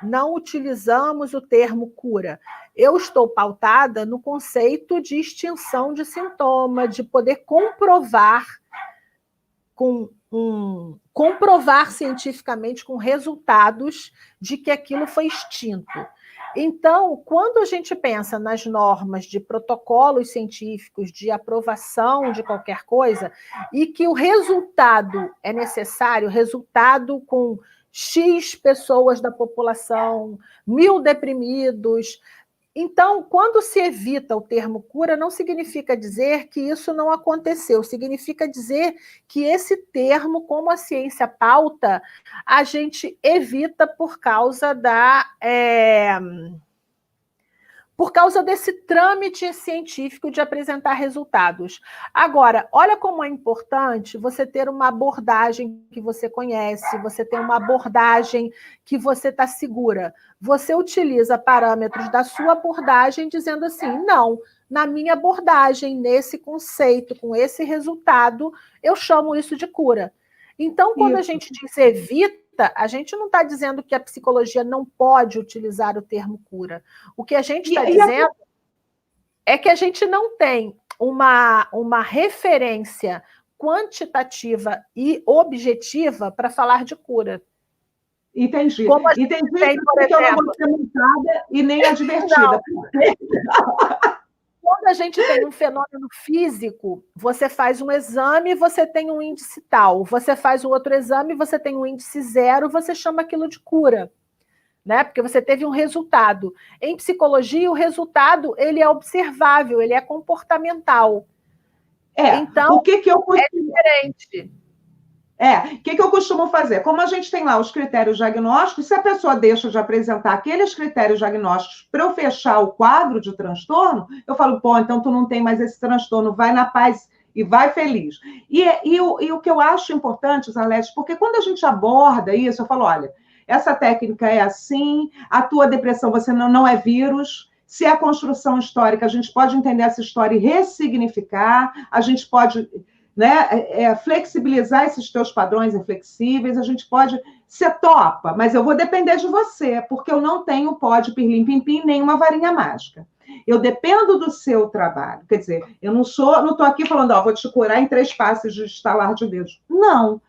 não utilizamos o termo cura, eu estou pautada no conceito de extinção de sintoma, de poder comprovar comprovar cientificamente com resultados de que aquilo foi extinto. Então, quando a gente pensa nas normas de protocolos científicos de aprovação de qualquer coisa, e que o resultado é necessário, resultado com X pessoas da população, 1000 deprimidos. Então, quando se evita o termo cura, não significa dizer que isso não aconteceu, significa dizer que esse termo, como a ciência pauta, a gente evita por causa por causa desse trâmite científico de apresentar resultados. Agora, olha como é importante você ter uma abordagem que você conhece, você ter uma abordagem que você está segura. Você utiliza parâmetros da sua abordagem dizendo assim, não, na minha abordagem, nesse conceito, com esse resultado, eu chamo isso de cura. Então, quando a gente diz evita, a gente não está dizendo que a psicologia não pode utilizar o termo cura. O que a gente está dizendo é que a gente não tem uma referência quantitativa e objetiva para falar de cura. Entendi. Como a gente tem, por exemplo, eu não vou ser montada e nem advertida. Quando a gente tem um fenômeno físico, você faz um exame e você tem um índice tal. Você faz o outro exame e você tem um índice 0, você chama aquilo de cura, né? Porque você teve um resultado. Em psicologia, o resultado ele é observável, ele é comportamental. Então, o que eu é diferente. O que eu costumo fazer? Como a gente tem lá os critérios diagnósticos, se a pessoa deixa de apresentar aqueles critérios diagnósticos para eu fechar o quadro de transtorno, eu falo, pô, então tu não tem mais esse transtorno, vai na paz e vai feliz. E o que eu acho importante, Zanetti, porque quando a gente aborda isso, eu falo, olha, essa técnica é assim, a tua depressão você não é vírus, se é construção histórica, a gente pode entender essa história e ressignificar, a gente pode... Né, flexibilizar esses teus padrões inflexíveis, a gente pode, você topa, mas eu vou depender de você, porque eu não tenho pó de pirlim-pim-pim, nem uma varinha mágica. Eu dependo do seu trabalho. Quer dizer, eu não estou aqui falando, vou te curar em 3 passos de estalar de dedos. Não.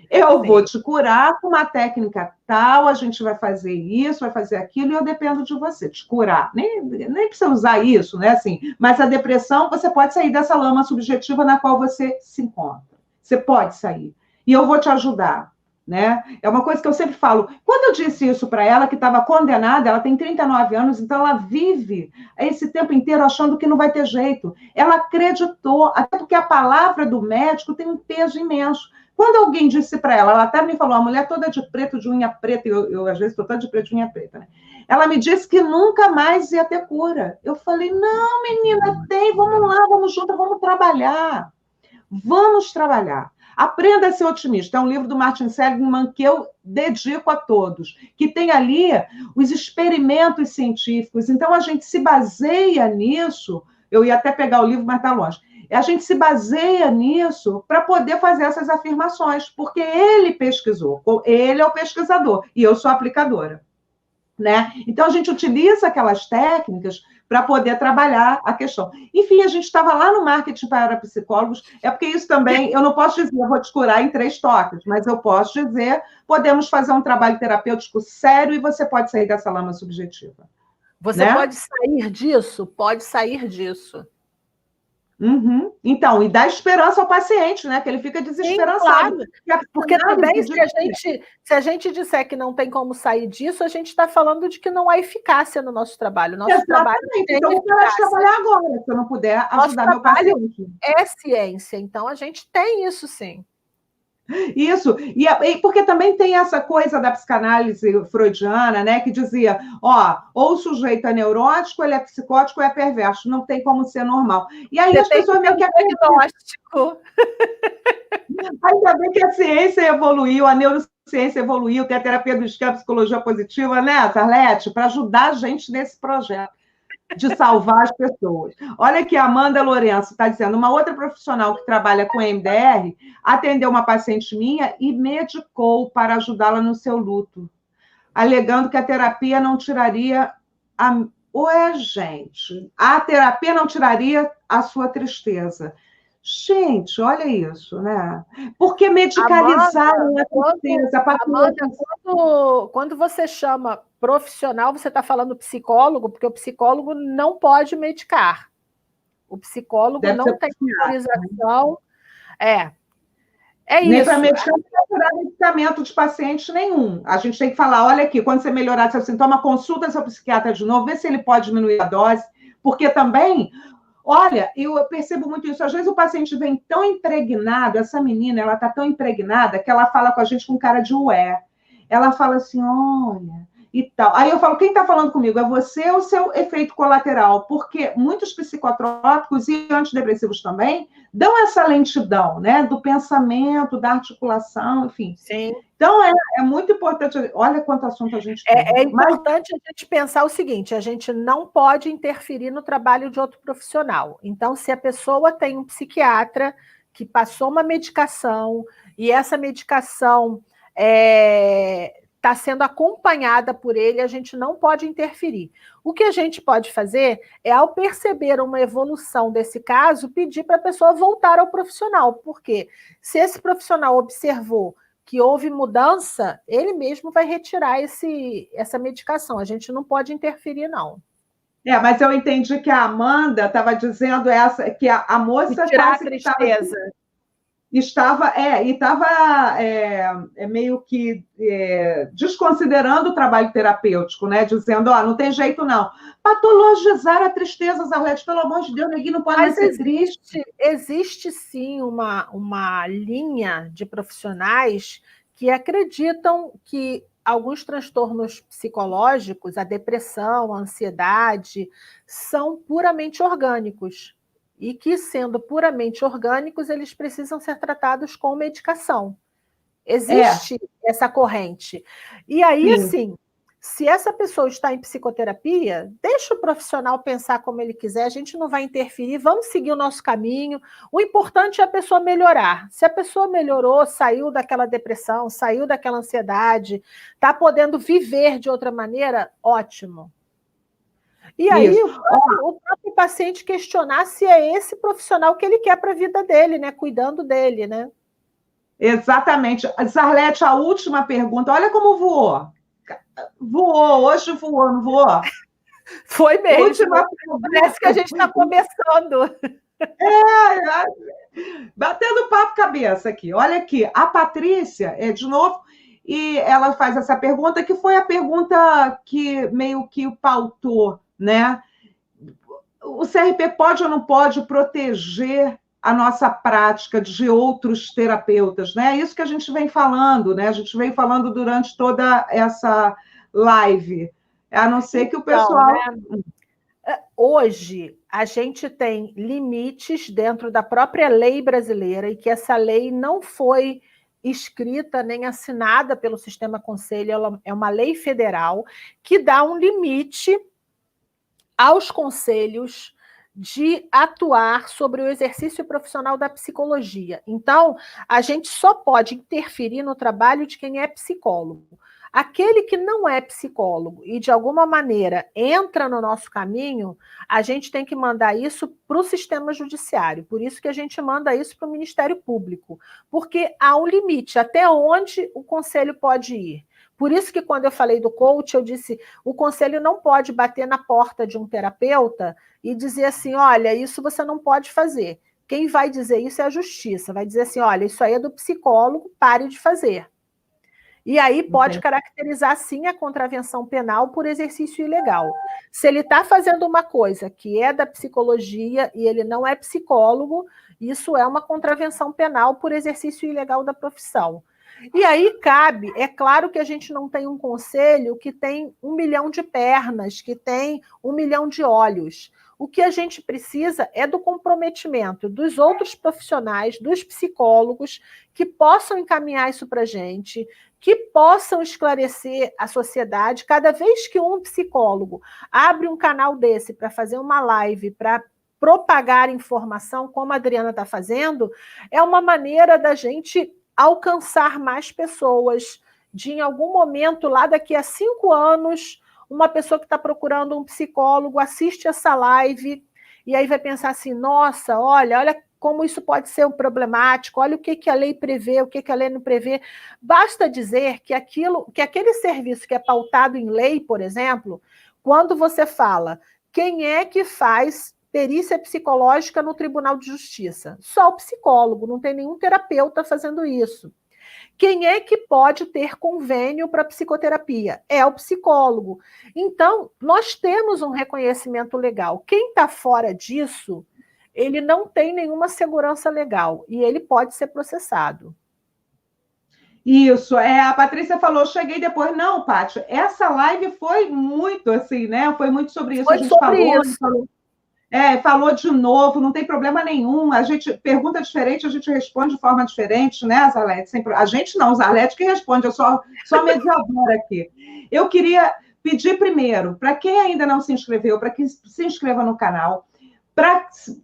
Eu vou te curar com uma técnica tal, a gente vai fazer isso, vai fazer aquilo, e eu dependo de você, te curar. Nem precisa usar isso, né? Assim, mas a depressão, você pode sair dessa lama subjetiva na qual você se encontra. Você pode sair. E eu vou te ajudar. Né? É uma coisa que eu sempre falo. Quando eu disse isso para ela, que estava condenada, ela tem 39 anos, então ela vive esse tempo inteiro achando que não vai ter jeito. Ela acreditou, até porque a palavra do médico tem um peso imenso. Quando alguém disse para ela até me falou, a mulher toda de preto, de unha preta, eu às vezes estou toda de preto, de unha preta, né? Ela me disse que nunca mais ia ter cura. Eu falei, não, menina, tem, vamos lá, vamos juntas, vamos trabalhar. Vamos trabalhar. Aprenda a ser otimista. É um livro do Martin Seligman que eu dedico a todos, que tem ali os experimentos científicos. Então, a gente se baseia nisso. Eu ia até pegar o livro, mas está longe. A gente se baseia nisso para poder fazer essas afirmações, porque ele pesquisou, ele é o pesquisador e eu sou a aplicadora. Né? Então, a gente utiliza aquelas técnicas para poder trabalhar a questão. Enfim, a gente estava lá no marketing para psicólogos, é porque isso também, eu não posso dizer, eu vou te curar em 3 toques, mas eu posso dizer, podemos fazer um trabalho terapêutico sério e você pode sair dessa lama subjetiva. Você, né? Pode sair disso? Pode sair disso. Uhum. Então, e dá esperança ao paciente, né? Que ele fica desesperançado. Sim, claro. Porque também, se a gente disser que não tem como sair disso, a gente está falando de que não há eficácia no nosso trabalho. Nosso trabalho tem então, eu vou parar de trabalhar agora, se eu não puder ajudar meu paciente. É ciência, então a gente tem isso sim. Isso, e porque também tem essa coisa da psicanálise freudiana, né, que dizia, ou o sujeito é neurótico, ele é psicótico, ou é perverso, não tem como ser normal. E aí as pessoas meio que diagnóstico. Ainda bem que a ciência evoluiu, a neurociência evoluiu, tem a terapia do esquema, a psicologia positiva, né, Sarlete, para ajudar a gente nesse projeto de salvar as pessoas. Olha aqui, a Amanda Lourenço está dizendo, uma outra profissional que trabalha com MDR atendeu uma paciente minha e medicou para ajudá-la no seu luto, alegando que a terapia não tiraria gente, a terapia não tiraria a sua tristeza. Gente, olha isso, né? Porque medicalizaram a tristeza. Amanda, quando você chama profissional, você está falando psicólogo, porque o psicólogo não pode medicar. O psicólogo não tem autorização. É Nem isso. para medicar, não vai curar medicamento de paciente nenhum. A gente tem que falar, olha aqui, quando você melhorar seu sintoma, consulta seu psiquiatra de novo, vê se ele pode diminuir a dose, porque também... Olha, eu percebo muito isso. Às vezes o paciente vem tão impregnado, essa menina, ela está tão impregnada que ela fala com a gente com cara de ué. Ela fala assim, olha, e tal. Aí eu falo, quem está falando comigo? É você ou seu efeito colateral? Porque muitos psicotrópicos e antidepressivos também dão essa lentidão, né? Do pensamento, da articulação, enfim. Sim. Então, é muito importante. Olha quanto assunto a gente tem. É importante a gente pensar o seguinte: a gente não pode interferir no trabalho de outro profissional. Então, se a pessoa tem um psiquiatra que passou uma medicação e essa medicação está sendo acompanhada por ele, a gente não pode interferir. O que a gente pode fazer é, ao perceber uma evolução desse caso, pedir para a pessoa voltar ao profissional, porque se esse profissional observou que houve mudança, ele mesmo vai retirar essa medicação. A gente não pode interferir, não. Mas eu entendi que a Amanda estava dizendo que a moça tirar a tristeza. Estava meio que desconsiderando o trabalho terapêutico, né? Dizendo, não tem jeito não. Patologizar a tristeza, Zarlete, pelo amor de Deus, ninguém não pode mais ser triste. Existe sim uma linha de profissionais que acreditam que alguns transtornos psicológicos, a depressão, a ansiedade, são puramente orgânicos. E que, sendo puramente orgânicos, eles precisam ser tratados com medicação. Existe essa corrente. E aí, assim, se essa pessoa está em psicoterapia, deixa o profissional pensar como ele quiser, a gente não vai interferir, vamos seguir o nosso caminho. O importante é a pessoa melhorar. Se a pessoa melhorou, saiu daquela depressão, saiu daquela ansiedade, está podendo viver de outra maneira, ótimo. E aí, o próprio paciente questionar se é esse profissional que ele quer para a vida dele, né? Cuidando dele, né? Exatamente. Zarlete, a última pergunta. Olha como voou. Hoje voou, não voou? Foi mesmo. Parece que a gente está começando. Batendo papo cabeça aqui. Olha aqui, a Patrícia, de novo, e ela faz essa pergunta, que foi a pergunta que meio que pautou, né? O CRP pode ou não pode proteger a nossa prática de outros terapeutas, né? É isso que a gente vem falando, né? A gente vem falando durante toda essa live. A não ser que o pessoal... Hoje, a gente tem limites dentro da própria lei brasileira e que essa lei não foi escrita nem assinada pelo Sistema Conselho, ela é uma lei federal que dá um limite aos conselhos de atuar sobre o exercício profissional da psicologia. Então, a gente só pode interferir no trabalho de quem é psicólogo. Aquele que não é psicólogo e, de alguma maneira, entra no nosso caminho, a gente tem que mandar isso para o sistema judiciário. Por isso que a gente manda isso para o Ministério Público, porque há um limite até onde o conselho pode ir. Por isso que, quando eu falei do coach, eu disse, o conselho não pode bater na porta de um terapeuta e dizer assim, olha, isso você não pode fazer. Quem vai dizer isso é a justiça, vai dizer assim, olha, isso aí é do psicólogo, pare de fazer. E aí pode caracterizar, sim, a contravenção penal por exercício ilegal. Se ele está fazendo uma coisa que é da psicologia e ele não é psicólogo, isso é uma contravenção penal por exercício ilegal da profissão. E aí cabe, é claro que a gente não tem um conselho que tem 1 milhão de pernas, que tem 1 milhão de olhos. O que a gente precisa é do comprometimento dos outros profissionais, dos psicólogos, que possam encaminhar isso para a gente, que possam esclarecer a sociedade. Cada vez que um psicólogo abre um canal desse para fazer uma live, para propagar informação, como a Adriana está fazendo, é uma maneira da gente alcançar mais pessoas, de em algum momento, lá daqui a 5 anos, uma pessoa que está procurando um psicólogo assiste essa live e aí vai pensar assim, nossa, olha como isso pode ser um problemático, olha o que a lei prevê, o que a lei não prevê. Basta dizer que aquele serviço que é pautado em lei, por exemplo, quando você fala quem é que faz perícia psicológica no Tribunal de Justiça? Só o psicólogo, não tem nenhum terapeuta fazendo isso. Quem é que pode ter convênio para psicoterapia? É o psicólogo. Então, nós temos um reconhecimento legal. Quem está fora disso, ele não tem nenhuma segurança legal e ele pode ser processado. Isso, a Patrícia falou, cheguei depois. Não, Paty, essa live foi muito assim, né? Foi muito sobre isso. Foi A gente sobre falou, isso. falou de novo, não tem problema nenhum. A gente pergunta diferente, a gente responde de forma diferente, né, Zarlete? Sempre, a gente não, Zarlete que responde, eu sou mediadora aqui. Eu queria pedir primeiro, para quem ainda não se inscreveu, para que se inscreva no canal,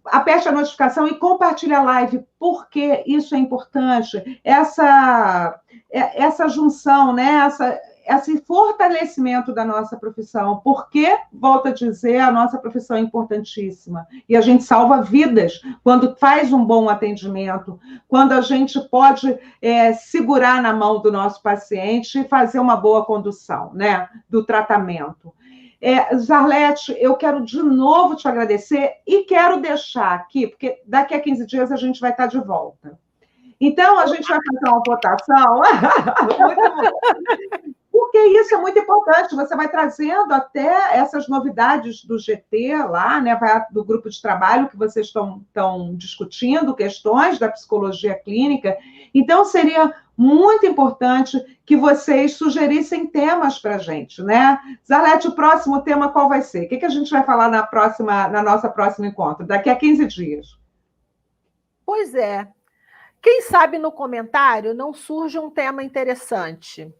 aperte a notificação e compartilhe a live, porque isso é importante. Essa junção, né? Esse fortalecimento da nossa profissão, porque, volto a dizer, a nossa profissão é importantíssima. E a gente salva vidas quando faz um bom atendimento, quando a gente pode segurar na mão do nosso paciente e fazer uma boa condução, né, do tratamento. Zarlete, eu quero de novo te agradecer e quero deixar aqui, porque daqui a 15 dias a gente vai estar de volta. Então, a gente vai fazer uma votação. Muito bom. Porque isso é muito importante, você vai trazendo até essas novidades do GT lá, né, do grupo de trabalho que vocês estão discutindo, questões da psicologia clínica. Então, seria muito importante que vocês sugerissem temas para a gente, né? Zarlete, o próximo tema qual vai ser? O que a gente vai falar na nossa próxima encontro, daqui a 15 dias? Pois é. Quem sabe no comentário não surge um tema interessante.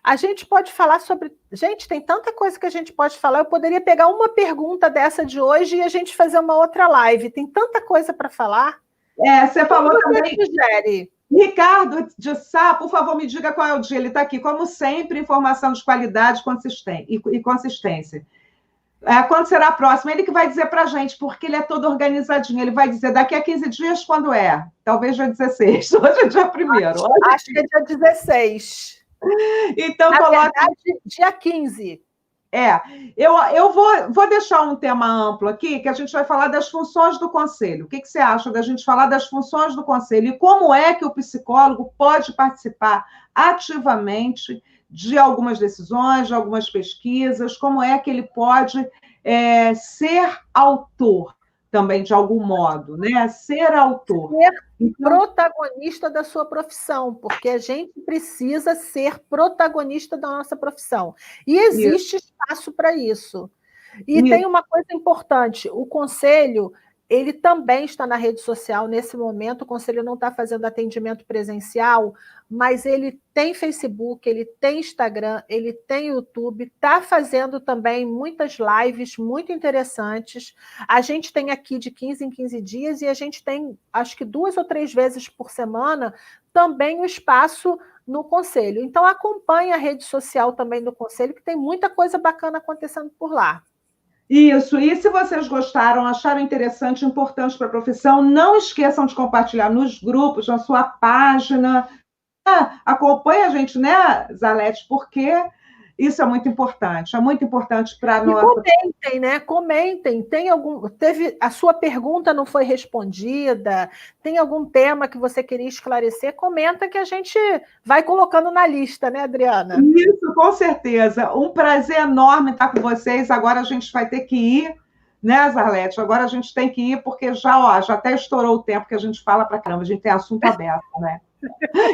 A gente pode falar sobre... Gente, tem tanta coisa que a gente pode falar. Eu poderia pegar uma pergunta dessa de hoje e a gente fazer uma outra live. Tem tanta coisa para falar. Você falou também... Sugere? Ricardo de Sá, por favor, me diga qual é o dia. Ele está aqui. Como sempre, informação de qualidade e consistência. Quando será a próxima? Ele que vai dizer para a gente, porque ele é todo organizadinho. Ele vai dizer daqui a 15 dias, quando é? Talvez dia 16. Hoje é dia 1º. Acho que é dia 16. Então, na verdade, dia 15. Eu vou deixar um tema amplo aqui, que a gente vai falar das funções do conselho. O que você acha da gente falar das funções do conselho e como é que o psicólogo pode participar ativamente de algumas decisões, de algumas pesquisas, como é que ele pode ser autor também, de algum modo, né? Ser autor. Ser protagonista da sua profissão, porque a gente precisa ser protagonista da nossa profissão. E existe espaço para isso. E tem uma coisa importante, o conselho, ele também está na rede social nesse momento, o conselho não está fazendo atendimento presencial, mas ele tem Facebook, ele tem Instagram, ele tem YouTube, está fazendo também muitas lives muito interessantes. A gente tem aqui de 15 em 15 dias e a gente tem, acho que 2 ou 3 vezes por semana, também o espaço no conselho. Então, acompanhe a rede social também do conselho, que tem muita coisa bacana acontecendo por lá. Isso, e se vocês gostaram, acharam interessante, importante para a profissão, não esqueçam de compartilhar nos grupos, na sua página. Acompanhe a gente, né, Zarlete, porque isso é muito importante para nós. Comentem, né? Comentem. A sua pergunta não foi respondida? Tem algum tema que você queria esclarecer? Comenta que a gente vai colocando na lista, né, Adriana? Isso, com certeza. Um prazer enorme estar com vocês. Agora a gente vai ter que ir, né, Zarlete? Agora a gente tem que ir, porque já até estourou o tempo que a gente fala para caramba, a gente tem assunto aberto, né?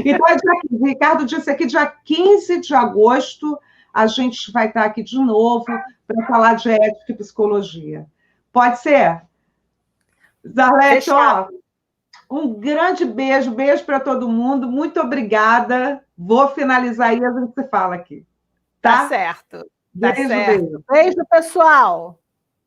Então, o Ricardo disse aqui, dia 15 de agosto, a gente vai estar aqui de novo para falar de ética e psicologia. Pode ser? Zarlete, um grande beijo para todo mundo. Muito obrigada. Vou finalizar aí, a gente se fala aqui. Tá certo. Beijo. Beijo, pessoal.